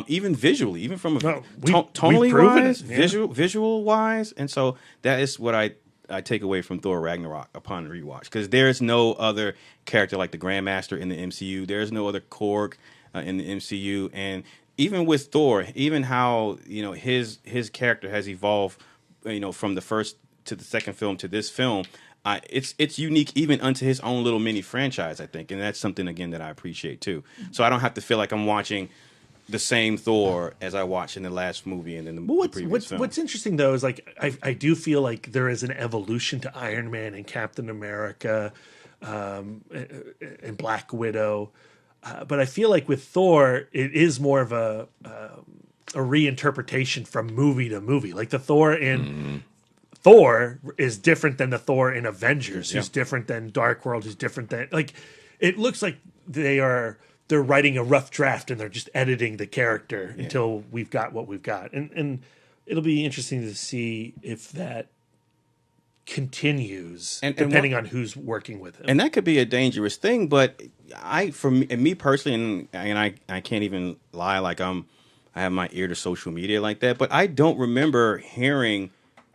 Even visually, even from tonally wise, visual wise. And so that is what I take away from Thor Ragnarok upon rewatch, because there's no other character like the Grandmaster in the MCU. There's no other Korg in the MCU. And even with Thor, even how his character has evolved, from the first to the second film to this film, it's unique even unto his own little mini franchise, I think, and that's something again that I appreciate too. So I don't have to feel like I'm watching the same Thor as I watched in the last movie and in the previous film. What's interesting though is like I do feel like there is an evolution to Iron Man and Captain America, and Black Widow. But I feel like with Thor, it is more of a reinterpretation from movie to movie. Like the Thor in Thor is different than the Thor in Avengers, who's different than Dark World, who's different than it looks like they're writing a rough draft and they're just editing the character until we've got what we've got. And it'll be interesting to see if that continues, depending on who's working with him. And that could be a dangerous thing, but me personally, and I can't even lie like I have my ear to social media like that, but I don't remember hearing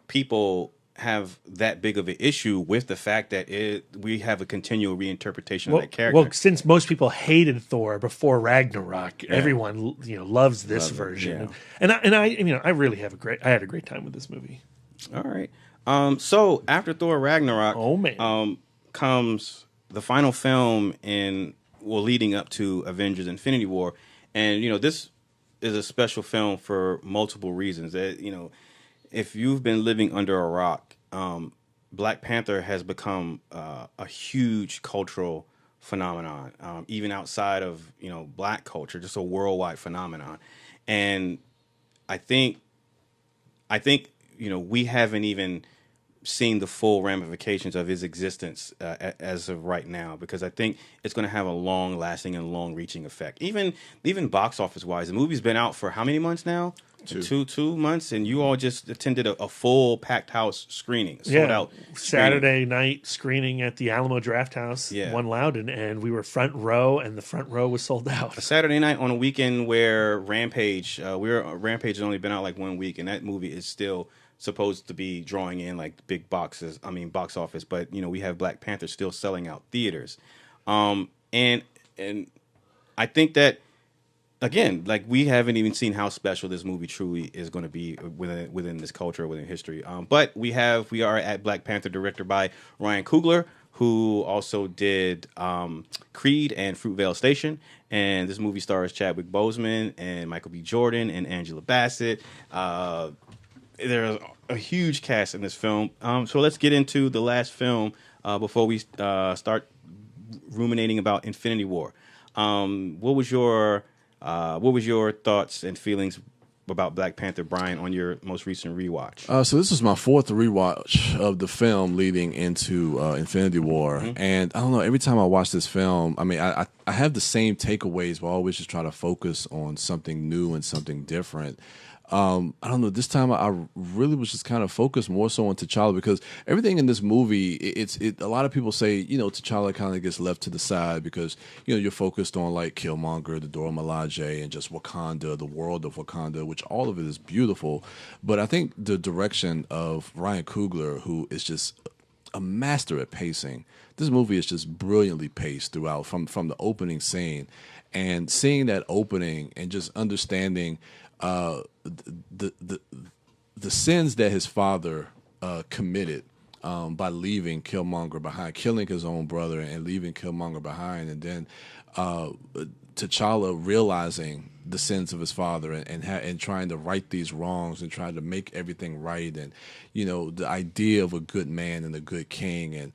people have that big of an issue with the fact that we have a continual reinterpretation of that character. Well, since most people hated Thor before Ragnarok, everyone loves this version, and I really I had a great time with this movie. All right. So after Thor Ragnarok, comes the final film leading up to Avengers Infinity War. And, this is a special film for multiple reasons. If you've been living under a rock, Black Panther has become a huge cultural phenomenon, even outside of, black culture, just a worldwide phenomenon. And I think, we haven't even seen the full ramifications of his existence as of right now, because I think it's going to have a long-lasting and long-reaching effect. Even box office-wise, the movie's been out for how many months now? Two months, and you all just attended a full packed house screening, sold out Saturday night screening at the Alamo Drafthouse, One Loudon, and we were front row, and the front row was sold out. A Saturday night on a weekend where Rampage has only been out like 1 week, and that movie is still supposed to be drawing in like big box office, but we have Black Panther still selling out theaters, and I think that again, like, we haven't even seen how special this movie truly is going to be within this culture, within history. But we are at Black Panther, directed by Ryan Coogler, who also did Creed and Fruitvale Station. And this movie stars Chadwick Boseman and Michael B. Jordan and Angela Bassett. There's a huge cast in this film. So let's get into the last film before we start ruminating about Infinity War. What was your thoughts and feelings about Black Panther, Brian, on your most recent rewatch? So this was my fourth rewatch of the film leading into Infinity War. Mm-hmm. And I don't know, every time I watch this film, I mean, I have the same takeaways, but I always just try to focus on something new and something different. I don't know, this time I really was just kind of focused more so on T'Challa, because everything in this movie, a lot of people say, T'Challa kind of gets left to the side because, you're focused on like Killmonger, the Dora Milaje, and just Wakanda, the world of Wakanda, which all of it is beautiful. But I think the direction of Ryan Coogler, who is just a master at pacing. This movie is just brilliantly paced throughout, from the opening scene, and seeing that opening and just understanding the sins that his father committed by leaving Killmonger behind, killing his own brother and leaving Killmonger behind, and then T'Challa realizing the sins of his father and trying to right these wrongs and trying to make everything right, and the idea of a good man and a good king, and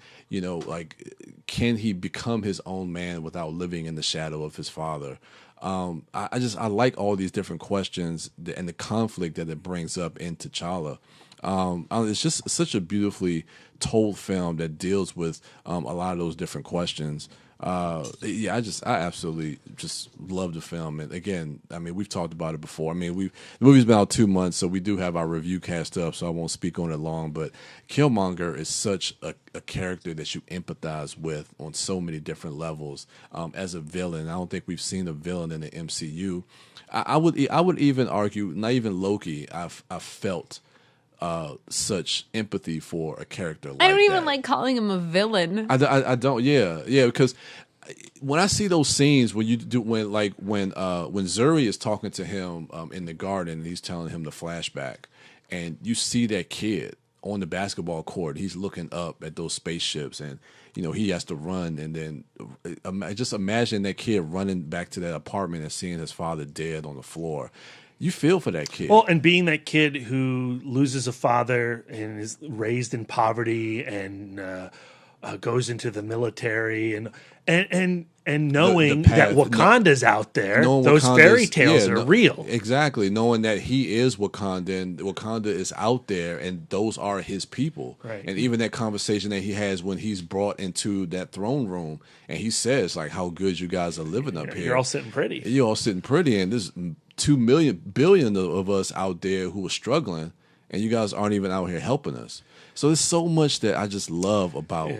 like, can he become his own man without living in the shadow of his father? I like all these different questions and the conflict that it brings up in T'Challa. It's just such a beautifully told film that deals with a lot of those different questions. I absolutely just love the film. And again, I mean, we've talked about it before. I mean, the movie's been out 2 months, so we do have our review cast up, so I won't speak on it long. But Killmonger is such a character that you empathize with on so many different levels. As a villain, I don't think we've seen a villain in the MCU. I would even argue, not even Loki, I've felt such empathy for a character like that. I don't even like calling him a villain. I don't. Yeah, because when I see those scenes when Zuri is talking to him in the garden, and he's telling him the flashback, and you see that kid on the basketball court, he's looking up at those spaceships, and he has to run, and then just imagine that kid running back to that apartment and seeing his father dead on the floor. You feel for that kid. Well, and being that kid who loses a father and is raised in poverty and goes into the military and knowing the path, that Wakanda's out there, those fairy tales are real. Exactly. Knowing that he is Wakanda and Wakanda is out there and those are his people. Right. And even that conversation that he has when he's brought into that throne room and he says, like, how good you guys are living up here. You're all sitting pretty. You're all sitting pretty, and there's 2 billion of us out there who are struggling, and you guys aren't even out here helping us. So there's so much that I just love about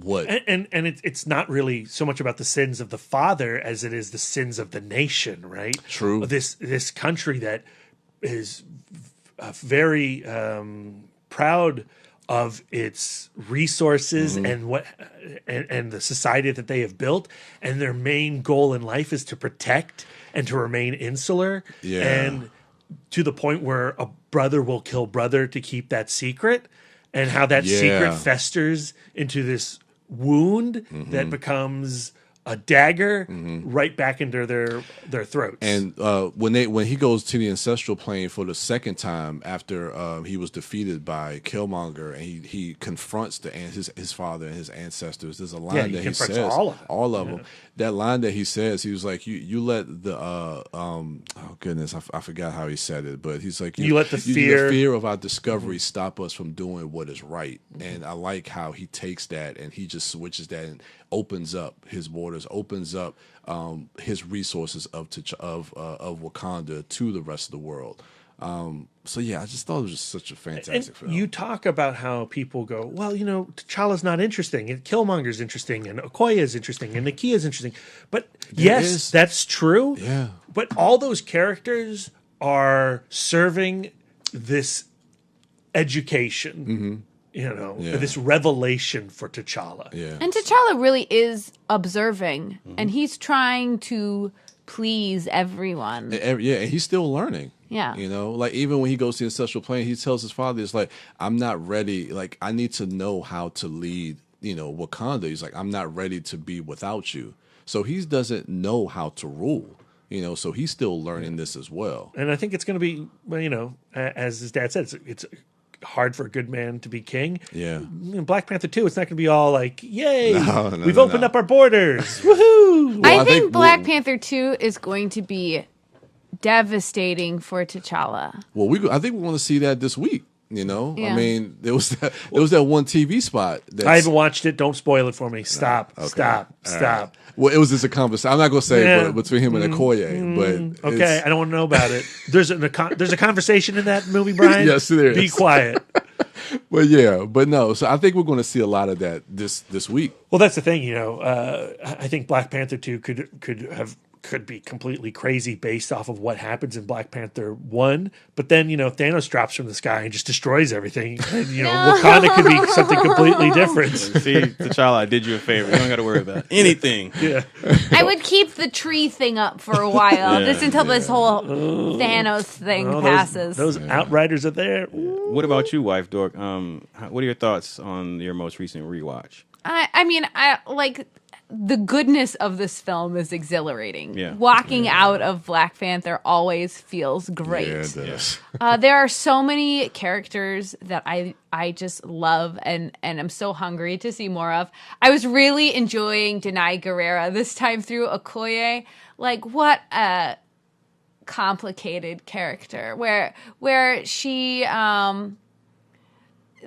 what and it's not really so much about the sins of the father as it is the sins of the nation, right? True. This country that is very proud of its resources and the society that they have built, and their main goal in life is to protect and to remain insular. Yeah. And to the point where a brother will kill brother to keep that secret, and how that secret festers into this wound that becomes a dagger right back into their throats. And when he goes to the ancestral plane for the second time after he was defeated by Killmonger, and he confronts his father and his ancestors, there's a line that he says, all of them. That line that he says, he was like, you let the oh goodness, I forgot how he said it, but he's like, you let the fear of our discovery stop us from doing what is right. And I like how he takes that and he just switches that and opens up his borders, opens up his resources of Wakanda to the rest of the world. So yeah, I just thought it was just such a fantastic film. You talk about how people go, well, T'Challa's not interesting, and Killmonger's interesting, and Okoye's interesting, and Nakia's interesting. But yes, that's true. Yeah. But all those characters are serving this education, this revelation for T'Challa. Yeah. And T'Challa really is observing, and he's trying to please everyone. And he's still learning. Yeah. Like even when he goes to the ancestral plane, he tells his father, it's like, I'm not ready. Like, I need to know how to lead, Wakanda. He's like, I'm not ready to be without you. So he doesn't know how to rule, so he's still learning this as well. And I think it's going to be, as his dad said, it's hard for a good man to be king. Yeah. In Black Panther 2, it's not going to be all like, yay, we've opened up our borders. Woohoo! I think Black Panther 2 is going to be devastating for T'Challa. Well, I think we want to see that this week. Yeah. I mean, there was that one TV spot. I haven't watched it. Don't spoil it for me. Stop. Stop. Right. Well, it was just a conversation. I'm not going to say but between him and Okoye. But okay, I don't want to know about it. There's a conversation in that movie, Brian. Yes, there is. Be quiet. But no. So I think we're going to see a lot of that this week. Well, that's the thing. I think Black Panther 2 could could be completely crazy based off of what happens in Black Panther 1. But then, Thanos drops from the sky and just destroys everything. And, Wakanda could be something completely different. See, T'Challa, I did you a favor. You don't got to worry about anything. Yeah. I would keep the tree thing up for a while, just until this whole Thanos thing passes. Those Outriders are there. What about you, wife Dork? What are your thoughts on your most recent rewatch? I mean, I like the goodness of this film is exhilarating. Yeah. Walking out of Black Panther always feels great. Yeah, it does. There are so many characters that I just love and I'm so hungry to see more of. I was really enjoying Denai Guerrera this time through Okoye. Like, what a complicated character where she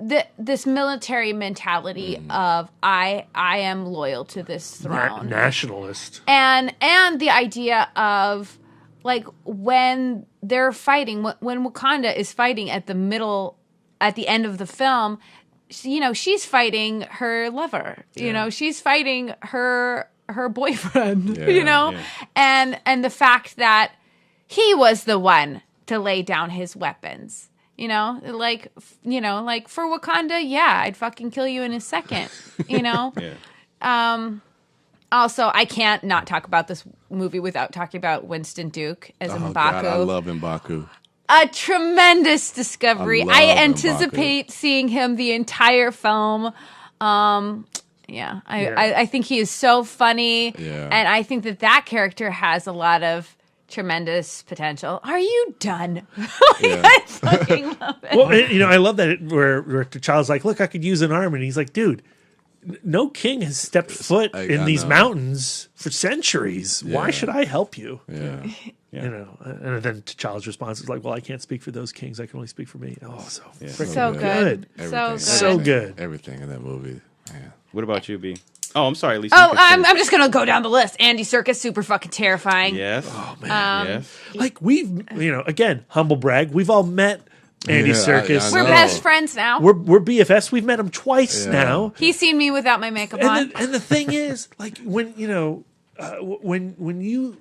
this military mentality of I am loyal to this throne, Nationalist, and the idea of like when they're fighting, when Wakanda is fighting at the end of the film, she's fighting her lover, she's fighting her boyfriend, and the fact that he was the one to lay down his weapons. Like for Wakanda, yeah, I'd fucking kill you in a second, Also, I can't not talk about this movie without talking about Winston Duke as M'Baku. God, I love M'Baku. A tremendous discovery. I love anticipate seeing him the entire film. I think he is so funny, and I think that character has a lot of tremendous potential. Are you done? I fucking love it. Well, I love that where T'Challa's like, look, I could use an arm. And he's like, dude, no king has stepped foot in these mountains for centuries. Yeah. Why should I help you? Yeah. And then T'Challa's response is like, well, I can't speak for those kings. I can only speak for me. Oh, so good. So good. Everything in that movie. Man. What about you, B? Oh, I'm sorry, Lisa. Oh, I'm just going to go down the list. Andy Serkis, super fucking terrifying. Yes. Oh, man. Yes. Like, we've, again, humble brag, we've all met Andy Serkis. We're best friends now. We're BFFs. We've met him twice now. He's seen me without my makeup on. And the thing is, like, when when you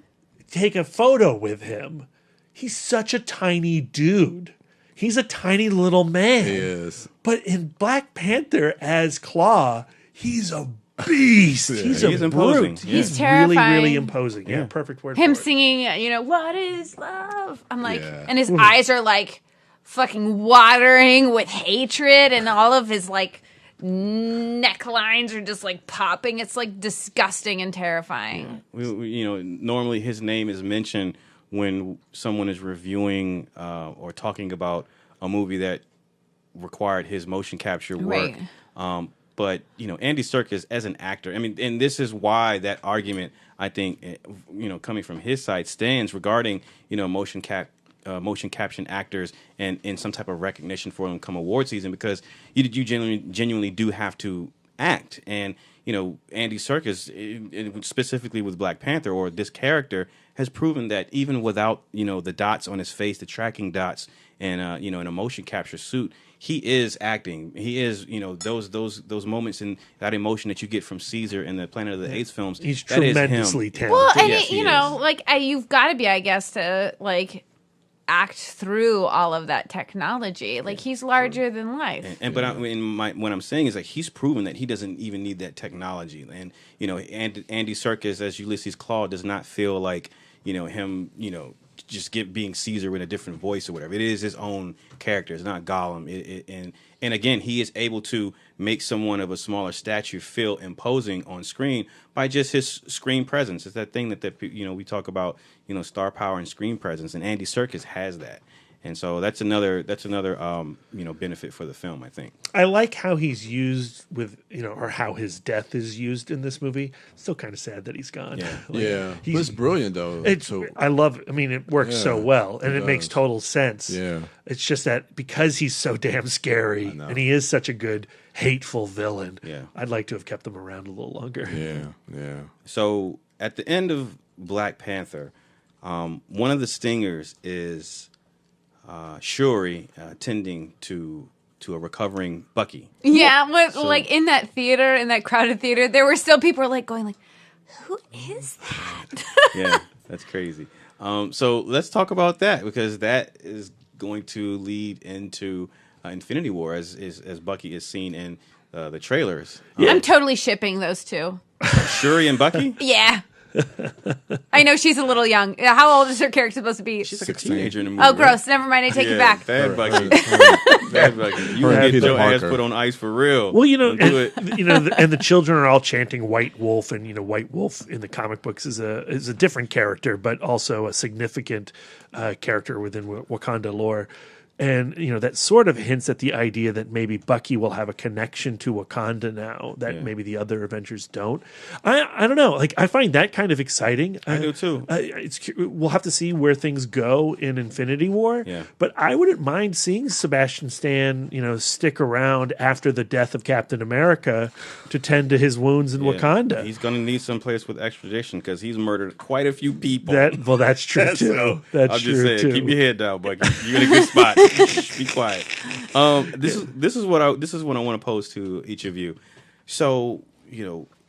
take a photo with him, he's such a tiny dude. He's a tiny little man. He is. But in Black Panther as Claw, he's a beast. He's a imposing. brute. Yeah. He's terrifying. Really, really imposing. Yeah, perfect word. Him for it. singing, what is love? I'm like, and his eyes are like fucking watering with hatred, and all of his like necklines are just like popping. It's like disgusting and terrifying. Normally his name is mentioned when someone is reviewing or talking about a movie that required his motion capture work. Right. But Andy Serkis as an actor, and this is why that argument, I think, coming from his side stands regarding motion caption actors and some type of recognition for them come award season, because you genuinely do have to act. And Andy Serkis, specifically with Black Panther or this character, has proven that even without the dots on his face, the tracking dots, and in a motion capture suit, he is acting. He is, those moments and that emotion that you get from Caesar in the Planet of the Apes films. He's tremendously talented. Well, and yes, you've got to be, I guess, to like act through all of that technology. Like he's larger than life. What I'm saying is like he's proven that he doesn't even need that technology. And Andy Serkis as Ulysses Klaue does not feel like him just being Caesar with a different voice or whatever. It is his own character. It's not Gollum. And again, he is able to make someone of a smaller stature feel imposing on screen by just his screen presence. It's that thing that we talk about, star power and screen presence, and Andy Serkis has that. And so that's another benefit for the film, I think. I like how he's used with, or how his death is used in this movie. Still kind of sad that he's gone. Yeah. He's brilliant, though. I love, it works so well, and it makes total sense. Yeah. It's just that because he's so damn scary, and he is such a good, hateful villain, I'd like to have kept him around a little longer. Yeah. So at the end of Black Panther, one of the stingers is Shuri tending to a recovering Bucky. Yeah, like in that theater, in that crowded theater, there were still people like going like, "Who is that?" Yeah. That's crazy. So let's talk about that, because that is going to lead into Infinity War, as Bucky is seen in the trailers. I'm totally shipping those two. Shuri and Bucky? Yeah. I know she's a little young. How old is her character supposed to be? She's like a teenager in the movie. Oh, gross. Never mind. I take it back. Bad Bucky. Bad Bucky. You can get your ass put on ice for real. Well, and, and the children are all chanting White Wolf, and White Wolf in the comic books is a different character, but also a significant character within Wakanda lore. And, that sort of hints at the idea that maybe Bucky will have a connection to Wakanda now that maybe the other Avengers don't. I don't know. Like, I find that kind of exciting. I do too. We'll have to see where things go in Infinity War. Yeah. But I wouldn't mind seeing Sebastian Stan, stick around after the death of Captain America to tend to his wounds in Wakanda. He's going to need some place with extradition because he's murdered quite a few people. That's true too. So, that's I'm true just saying, too. keep your head down, Bucky. You're in a good spot. Be quiet. This is what I want to pose to each of you. So,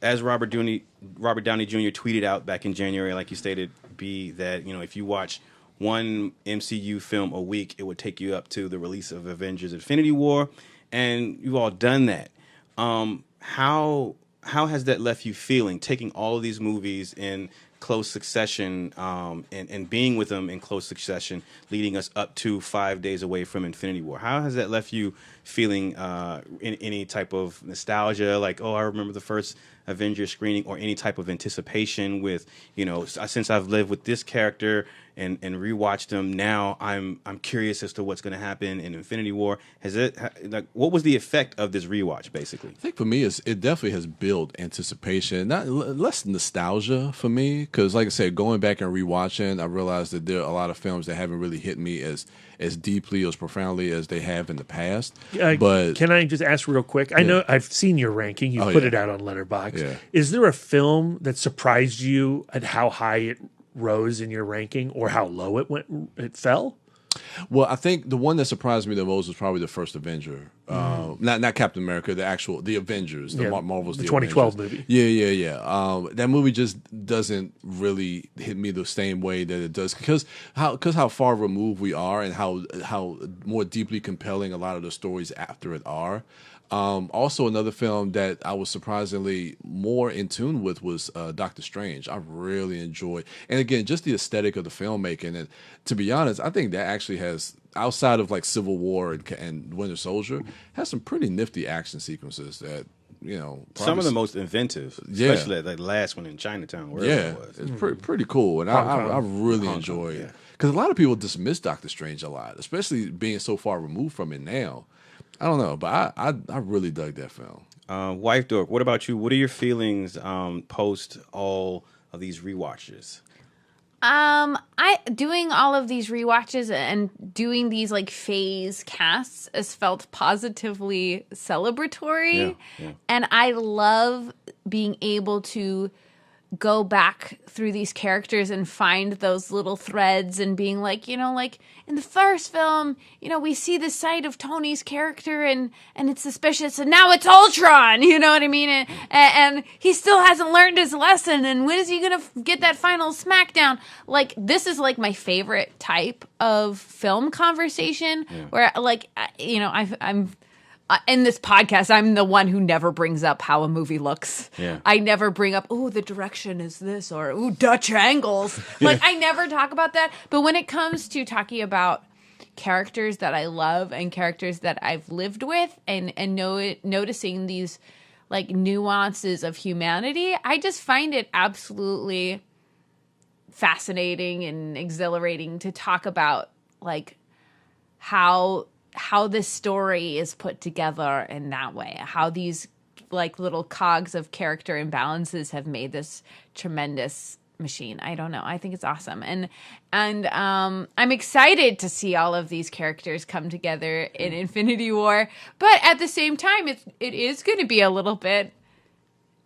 as Robert Downey Jr. tweeted out back in January, like you stated, that if you watch one MCU film a week, it would take you up to the release of Avengers Infinity War, and you've all done that. How has that left you feeling, taking all of these movies in close succession, and being with them in close succession, leading us up to 5 days away from Infinity War? How has that left you feeling in any type of nostalgia, like, oh, I remember the first Avengers screening, or any type of anticipation with, since I've lived with this character and rewatched them, now I'm curious as to what's going to happen in Infinity War. What was the effect of this rewatch, basically? I think for me, it definitely has built anticipation, not less nostalgia for me, because like I said, going back and rewatching, I realized that there are a lot of films that haven't really hit me as deeply, as profoundly as they have in the past. But can I just ask real quick? I know I've seen your ranking. You put it out on Letterboxd. Yeah. Is there a film that surprised you at how high it rose in your ranking, or how low it fell? Well, I think the one that surprised me the most was probably the first Avenger. Not Captain America, the Avengers, Marvel's the 2012 movie. Yeah. That movie just doesn't really hit me the same way that it does because how far removed we are, and how more deeply compelling a lot of the stories after it are. Also, another film that I was surprisingly more in tune with was Doctor Strange. I really enjoyed, and again, just the aesthetic of the filmmaking. And to be honest, I think that actually has, outside of like Civil War and Winter Soldier, has some pretty nifty action sequences that some of the most inventive, especially that last one in Chinatown. Wherever it was. It's pretty cool, and I really enjoyed it because a lot of people dismiss Doctor Strange a lot, especially being so far removed from it now. I don't know, but I really dug that film. Wife Dork, what about you? What are your feelings post all of these rewatches? I doing all of these rewatches and doing these like phase casts has felt positively celebratory, and I love being able to go back through these characters and find those little threads and being like, like in the first film, we see the side of Tony's character and it's suspicious, and now it's Ultron, you know what I mean? And he still hasn't learned his lesson, and when is he going to get that final smackdown? Like, this is like my favorite type of film conversation where like, I'm in this podcast, I'm the one who never brings up how a movie looks. Yeah. I never bring up, the direction is this, or, Dutch angles. Like, I never talk about that. But when it comes to talking about characters that I love and characters that I've lived with and noticing these, like, nuances of humanity, I just find it absolutely fascinating and exhilarating to talk about, like, how this story is put together in that way, how these like little cogs of character imbalances have made this tremendous machine. I don't know. I think it's awesome. And I'm excited to see all of these characters come together in Infinity War. But at the same time, it is going to be a little bit,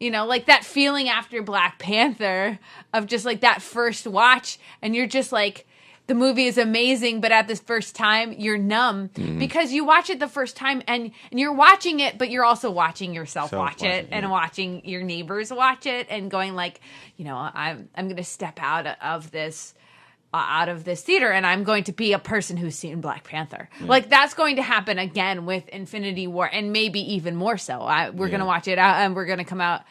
like that feeling after Black Panther of just like that first watch, and you're just like, the movie is amazing, but at this first time you're numb because you watch it the first time and you're watching it, but you're also watching yourself watch it and watching your neighbors watch it and going like, I'm going to step out of this theater and I'm going to be a person who's seen Black Panther. Like that's going to happen again with Infinity War and maybe even more so. We're going to watch it out and we're going to come out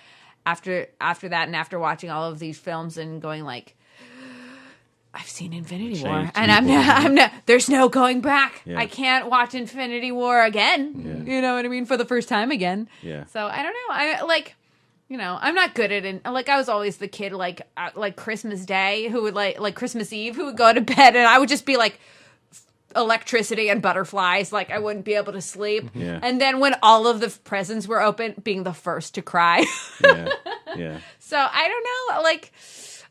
after that and after watching all of these films and going like, I've seen Infinity War and I'm not, there's no going back. I can't watch Infinity War again. You know what I mean? For the first time again. Yeah. So I don't know. I'm not good at it. Like I was always the kid like Christmas Day who would like Christmas Eve who would go to bed and I would just be like electricity and butterflies. Like I wouldn't be able to sleep. Yeah. And then when all of the presents were open, being the first to cry. Yeah. So I don't know. Like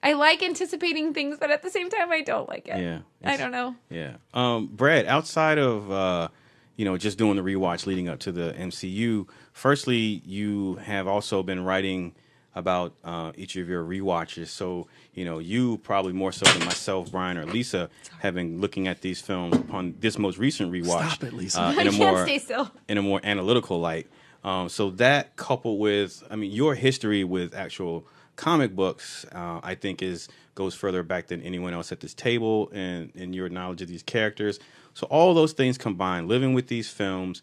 I like anticipating things, but at the same time, I don't like it. Yeah. I don't know. Yeah. Brad, outside of, just doing the rewatch leading up to the MCU, firstly, you have also been writing about each of your rewatches. So, you probably more so than myself, Brian, or Lisa, have been looking at these films upon this most recent rewatch. Stop it, Lisa. I can't stay still. In a more analytical light. So that coupled with, your history with actual comic books, I think goes further back than anyone else at this table, and your knowledge of these characters. So all those things combined, living with these films,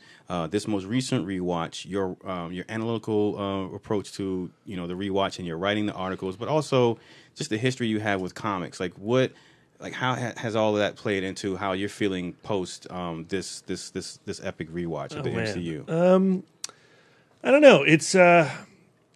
this most recent rewatch, your analytical approach to the rewatch, and your writing the articles, but also just the history you have with comics. How has all of that played into how you're feeling post this epic rewatch of the MCU? I don't know. It's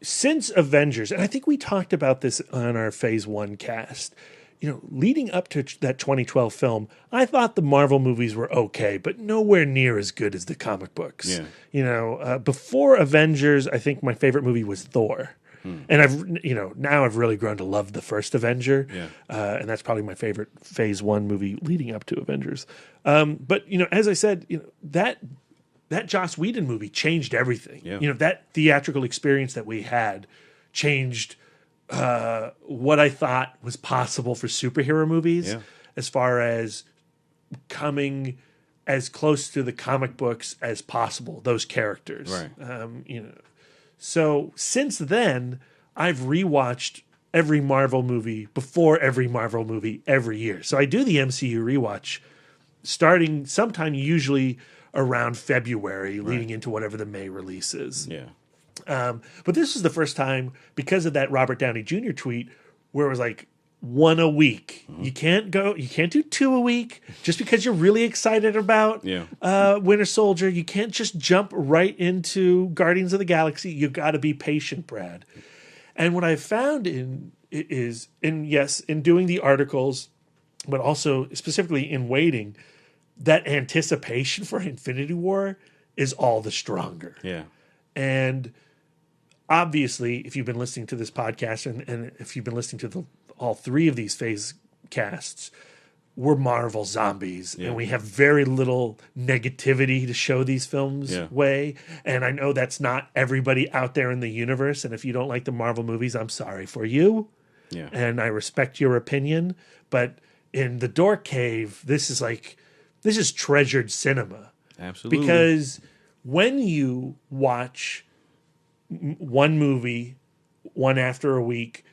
since Avengers, and I think we talked about this on our Phase 1 cast, leading up to that 2012 film, I thought the Marvel movies were okay, but nowhere near as good as the comic books. Yeah. Before Avengers, I think my favorite movie was Thor. And now I've really grown to love the first Avenger. Yeah. And that's probably my favorite Phase 1 movie leading up to Avengers. But, as I said, that Joss Whedon movie changed everything. Yeah. That theatrical experience that we had changed what I thought was possible for superhero movies, as far as coming as close to the comic books as possible, those characters. Right. So since then, I've rewatched every Marvel movie before every Marvel movie every year. So I do the MCU rewatch starting sometime usually around February, leading into whatever the May release is. Yeah. But this was the first time, because of that Robert Downey Jr. tweet, where it was like one a week. You can't do two a week just because you're really excited about Winter Soldier. You can't just jump right into Guardians of the Galaxy. You got to be patient, Brad. And what I found in doing the articles, but also specifically in waiting, that anticipation for Infinity War is all the stronger. Yeah. And obviously, if you've been listening to this podcast and if you've been listening to all three of these phase casts, we're Marvel zombies, and we have very little negativity to show these films way. And I know that's not everybody out there in the universe. And if you don't like the Marvel movies, I'm sorry for you. Yeah. And I respect your opinion. But in the Dork Cave, this is treasured cinema. Absolutely. Because when you watch one movie, one after a week,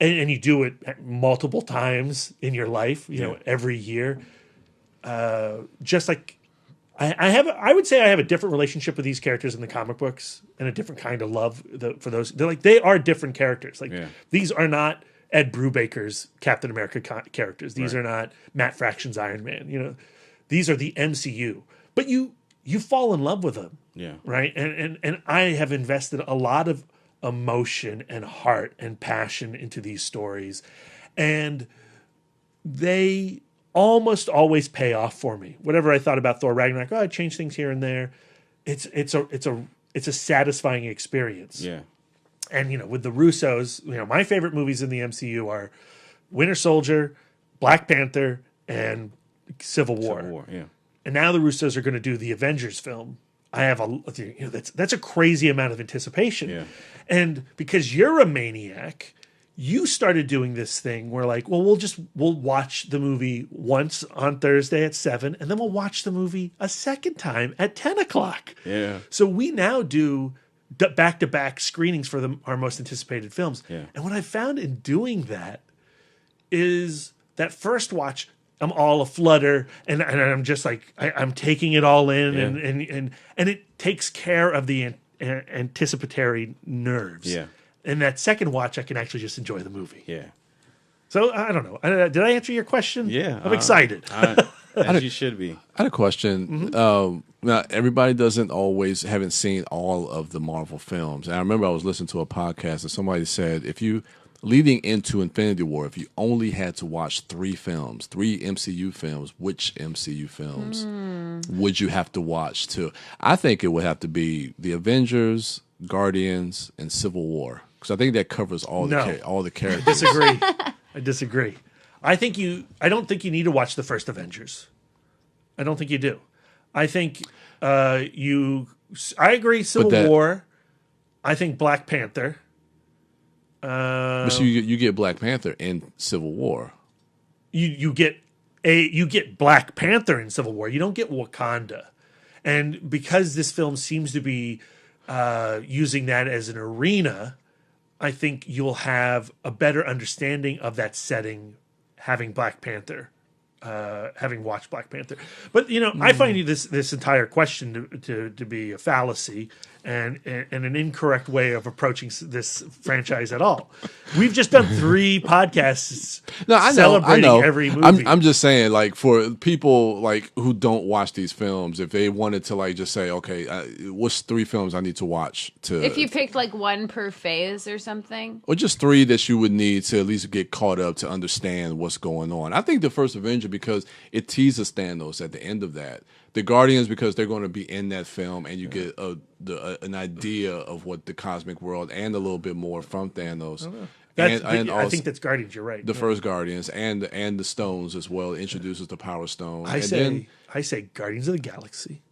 and you do it multiple times in your life, every year, just like I would say I have a different relationship with these characters in the comic books and a different kind of love for those. They are different characters. These are not Ed Brubaker's Captain America characters. These are not Matt Fraction's Iron Man. These are the MCU. But you fall in love with them. Yeah. Right? And I have invested a lot of emotion and heart and passion into these stories. And they almost always pay off for me. Whatever I thought about Thor Ragnarok, I changed things here and there. It's a satisfying experience. Yeah. And with the Russos, my favorite movies in the MCU are Winter Soldier, Black Panther, and Civil War. Yeah. And now the Russos are going to do the Avengers film. I have that's a crazy amount of anticipation. Yeah. And because you're a maniac, You started doing this thing where like, well, we'll watch the movie once on Thursday at 7, and then we'll watch the movie a second time at 10 o'clock. Yeah. So we now do back-to-back screenings for our most anticipated films. Yeah. And what I found in doing that is that first watch, I'm all aflutter, and I'm just like, I'm taking it all in, and it takes care of the anticipatory nerves. Yeah. And that second watch, I can actually just enjoy the movie. Yeah. So I don't know. Did I answer your question? Yeah. I'm excited. As you should be. I had a question. Now, everybody haven't seen all of the Marvel films. And I remember I was listening to a podcast and somebody said, leading into Infinity War, if you only had to watch 3 MCU films, which MCU films would you have to watch too? I think it would have to be the Avengers, Guardians, and Civil War. Because I think that covers all the characters. I disagree. I don't think you need to watch the first Avengers. I don't think you do. I think I agree. Civil War. I think Black Panther. So you get Black Panther in Civil War. You get Black Panther in Civil War. You don't get Wakanda, and because this film seems to be using that as an arena, I think you'll have a better understanding of that setting having Black Panther. Having watched Black Panther, but I find this entire question to be a fallacy and an incorrect way of approaching this franchise at all. We've just done 3 podcasts celebrating every movie. I'm just saying, like, for people like who don't watch these films, if they wanted to like just say, okay, what's 3 films I need to watch to? If you picked like one per phase or something, or just 3 that you would need to at least get caught up to understand what's going on. I think the first Avenger, because it teases Thanos at the end of that. The Guardians, because they're going to be in that film, and you get an idea of what the cosmic world and a little bit more from Thanos. I think that's Guardians. You're right. The first Guardians and the stones as well introduces the Power Stone. I say Guardians of the Galaxy,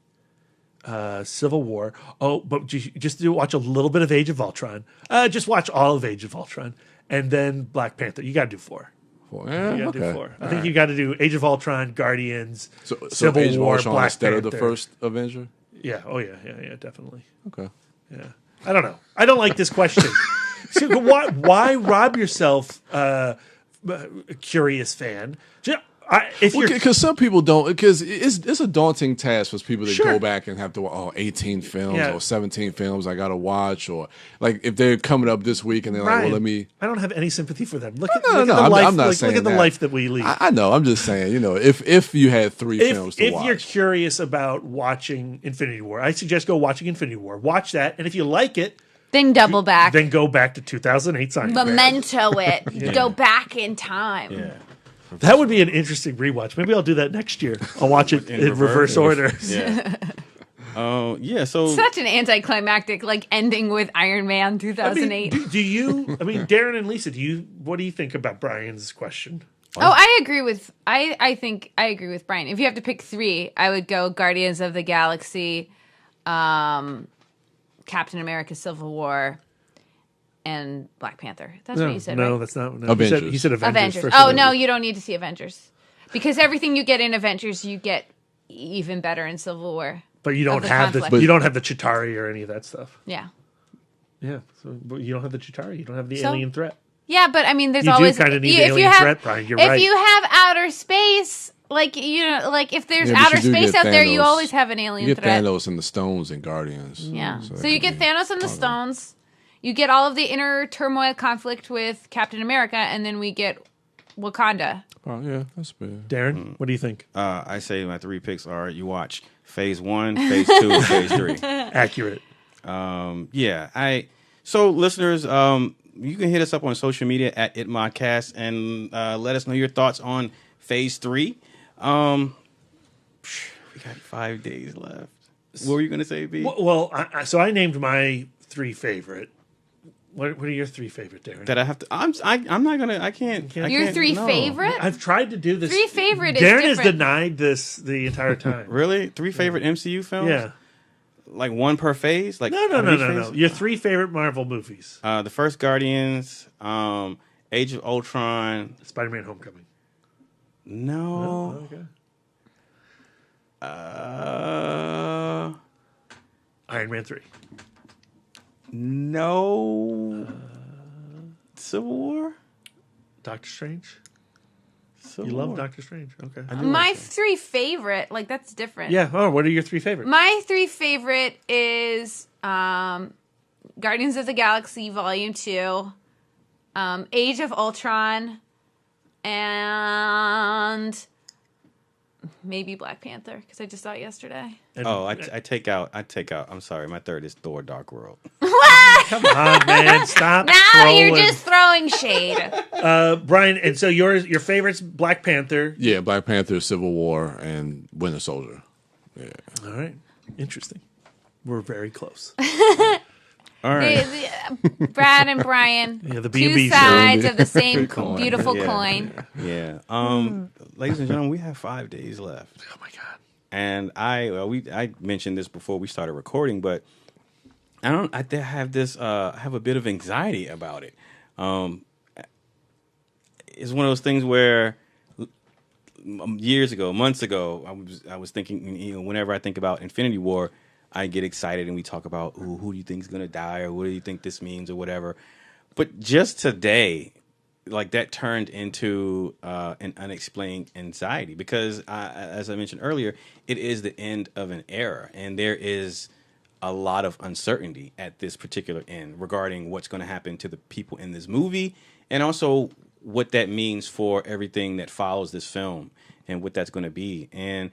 Civil War. Oh, but just to watch a little bit of Age of Ultron. Just watch all of Age of Ultron, and then Black Panther. You got to do 4. You got to do 4. I think you got to do Age of Ultron, Guardians, Civil Age War, of Ultron Black instead Panther. of the first Avenger. Yeah. Oh yeah, definitely. Okay. Yeah. I don't know. I don't like this question. So why rob yourself, a curious fan? Because some people don't. Because it's a daunting task for people to Sure. go back and have to 18 films or 17 films I got to watch, or like if they're coming up this week and they're like, well, let me. I don't have any sympathy for them. Look at No, the life. I'm not saying look at the that. life that we lead. I know. I'm just saying. If you had 3 films to watch, if you're curious about watching Infinity War, I suggest go watching Infinity War. Watch that, and if you like it, then double back. then go back to 2008 Science Fair. Memento it. Go back in time. Yeah. That would be an interesting rewatch. Maybe I'll do that next year. I'll watch it in reverse order. Yeah. Yeah. So Such an anticlimactic, like ending with Iron Man 2008. Do you? Darren and Lisa, what do you think about Brian's question? Oh, I agree with. I think I agree with Brian. If you have to pick 3, I would go Guardians of the Galaxy, Captain America: Civil War, and Black Panther. That's what you said, no, right? that's not. No. Avengers. He said Avengers. Avengers. First Oh, Avengers. no, you don't need to see Avengers. Because everything you get in Avengers, you get even better in Civil War. But you don't the have conflict. you don't have the Chitauri or any of that stuff. Yeah. Yeah, but you don't have the Chitauri. You don't have the So- alien threat. Yeah, but I mean, there's You do always kinda need you- the if you alien have threat, Brian, you're if right. you have outer space, like if there's Yeah, but outer you do space get out there, you Thanos. always have an alien you get threat. Thanos and the stones and Guardians. Yeah. So that you could get be Thanos and the stones. You get all of the inner turmoil conflict with Captain America, and then we get Wakanda. Oh yeah, that's fair. Darren, what do you think? I say my 3 picks are: you watch Phase 1, Phase 2, and Phase 3. Accurate. Yeah. So listeners, you can hit us up on social media at ItModcast and let us know your thoughts on Phase 3. We got 5 days left. What were you going to say, B? Well, so I named my 3 favorite. What are your 3 favorite, Darren? That I have to. I'm not gonna. I can't. I Your can't, 3 no. favorite? I've tried to do this. 3 favorite is Darren has different. denied this the entire time. Really? 3 favorite MCU films? Yeah. Like 1 per phase? Like No. each phase? Your 3 favorite Marvel movies. The first Guardians, Age of Ultron. Spider-Man: Homecoming. No. Okay. Iron Man 3. No. Civil War. Doctor Strange. Civil You love War. Doctor Strange. Okay. My 3 favorite, like that's different. Yeah. Oh, what are your 3 favorites? My 3 favorite is Guardians of the Galaxy Volume 2, Age of Ultron, and maybe Black Panther because I just saw it yesterday. I take out. I'm sorry. My 3rd is Thor: Dark World. Come on, man. Stop. Now trolling. you're just throwing shade. Brian, and so your favorite's Black Panther. Yeah, Black Panther, Civil War, and Winter Soldier. Yeah. All right. Interesting. We're very close. All right. Brad and Brian, Yeah, the 2 B&B show. sides of the same Coin. beautiful Yeah. coin. Yeah. Ladies and gentlemen, we have 5 days left. Oh my God. And I mentioned this before we started recording, but I have a bit of anxiety about it. It's one of those things where months ago, I was thinking, whenever I think about Infinity War, I get excited and we talk about who do you think is going to die or what do you think this means or whatever. But just today, like that turned into an unexplained anxiety because, as I mentioned earlier, it is the end of an era and there is a lot of uncertainty at this particular end regarding what's going to happen to the people in this movie and also what that means for everything that follows this film and what that's going to be. And,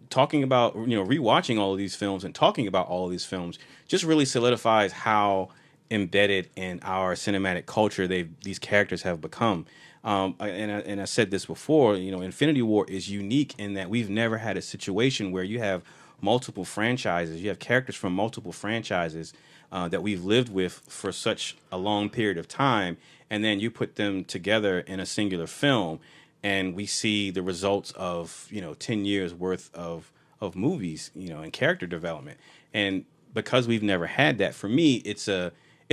talking about, rewatching all of these films and talking about all of these films just really solidifies how embedded in our cinematic culture these characters have become. And I said this before, Infinity War is unique in that we've never had a situation where you have multiple franchises. You have characters from multiple franchises that we've lived with for such a long period of time, and then you put them together in a singular film, and we see the results of 10 years worth of movies, and character development. And because we've never had that, for me, it's a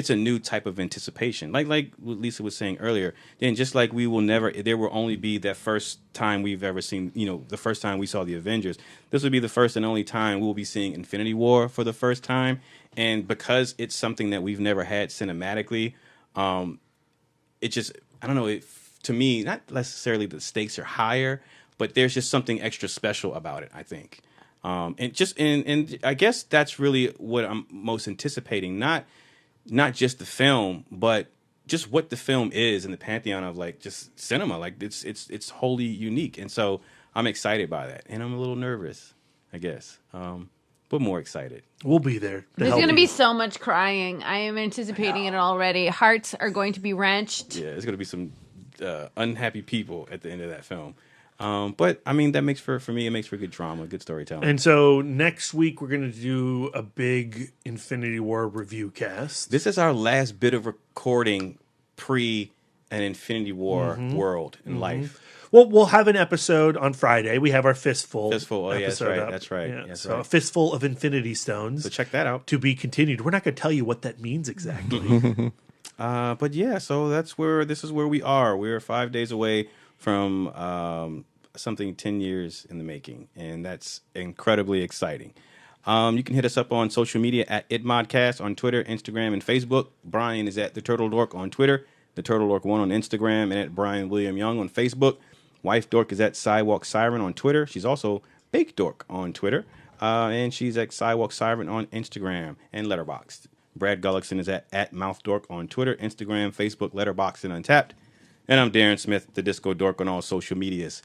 new type of anticipation. Like what Lisa was saying earlier, then just like there will only be that first time we've ever seen, the first time we saw the Avengers, this will be the first and only time we'll be seeing Infinity War for the first time. And because it's something that we've never had cinematically, it just, I don't know, to me, not necessarily the stakes are higher, but there's just something extra special about it, I think. And I guess that's really what I'm most anticipating, not just the film, but just what the film is in the pantheon of like just cinema. Like it's wholly unique, and so I'm excited by that, and I'm a little nervous, I guess, but more excited. We'll be there. There's going to be so much crying. I am anticipating it already. Hearts are going to be wrenched. Yeah, there's going to be some unhappy people at the end of that film. But I mean, that makes for me, it makes for good drama, good storytelling. And so next week we're going to do a big Infinity War review cast. This is our last bit of recording pre an Infinity War world and life. Well, we'll have an episode on Friday. We have our Fistful. Oh, yeah, that's right. That's right. Yeah, That's so right. a fistful of Infinity Stones. So check that out. To be continued. We're not going to tell you what that means exactly. But yeah, so this is where we are. We're 5 days away from something 10 years in the making, and that's incredibly exciting. You can hit us up on social media at ItModcast on Twitter, Instagram, and Facebook. Brian is at The Turtle Dork on Twitter, The Turtle Dork 1 on Instagram, and at Brian William Young on Facebook. Wife Dork is at Sidewalk Siren on Twitter. She's also Bake Dork on Twitter, and she's at Sidewalk Siren on Instagram and Letterboxd. Brad Gullickson is at Mouth Dork on Twitter, Instagram, Facebook, Letterboxd, and Untapped. And I'm Darren Smith, the Disco Dork on all social medias.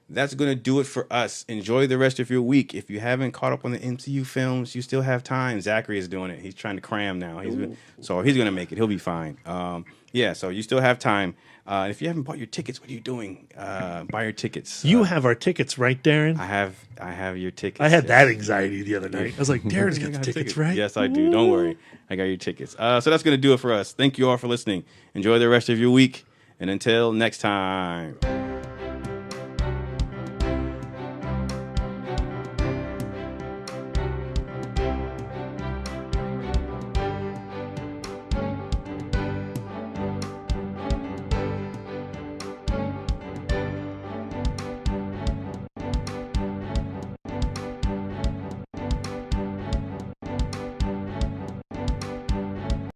That's going to do it for us. Enjoy the rest of your week. If you haven't caught up on the MCU films, you still have time. Zachary is doing it. He's trying to cram now. So he's going to make it. He'll be fine. So you still have time. If you haven't bought your tickets, what are you doing? Buy your tickets. You have our tickets, right, Darren? I have your tickets. I had that anxiety the other night. I was like, Darren's got the tickets, right? Yes, I do. Don't worry. I got your tickets. So that's going to do it for us. Thank you all for listening. Enjoy the rest of your week. And until next time.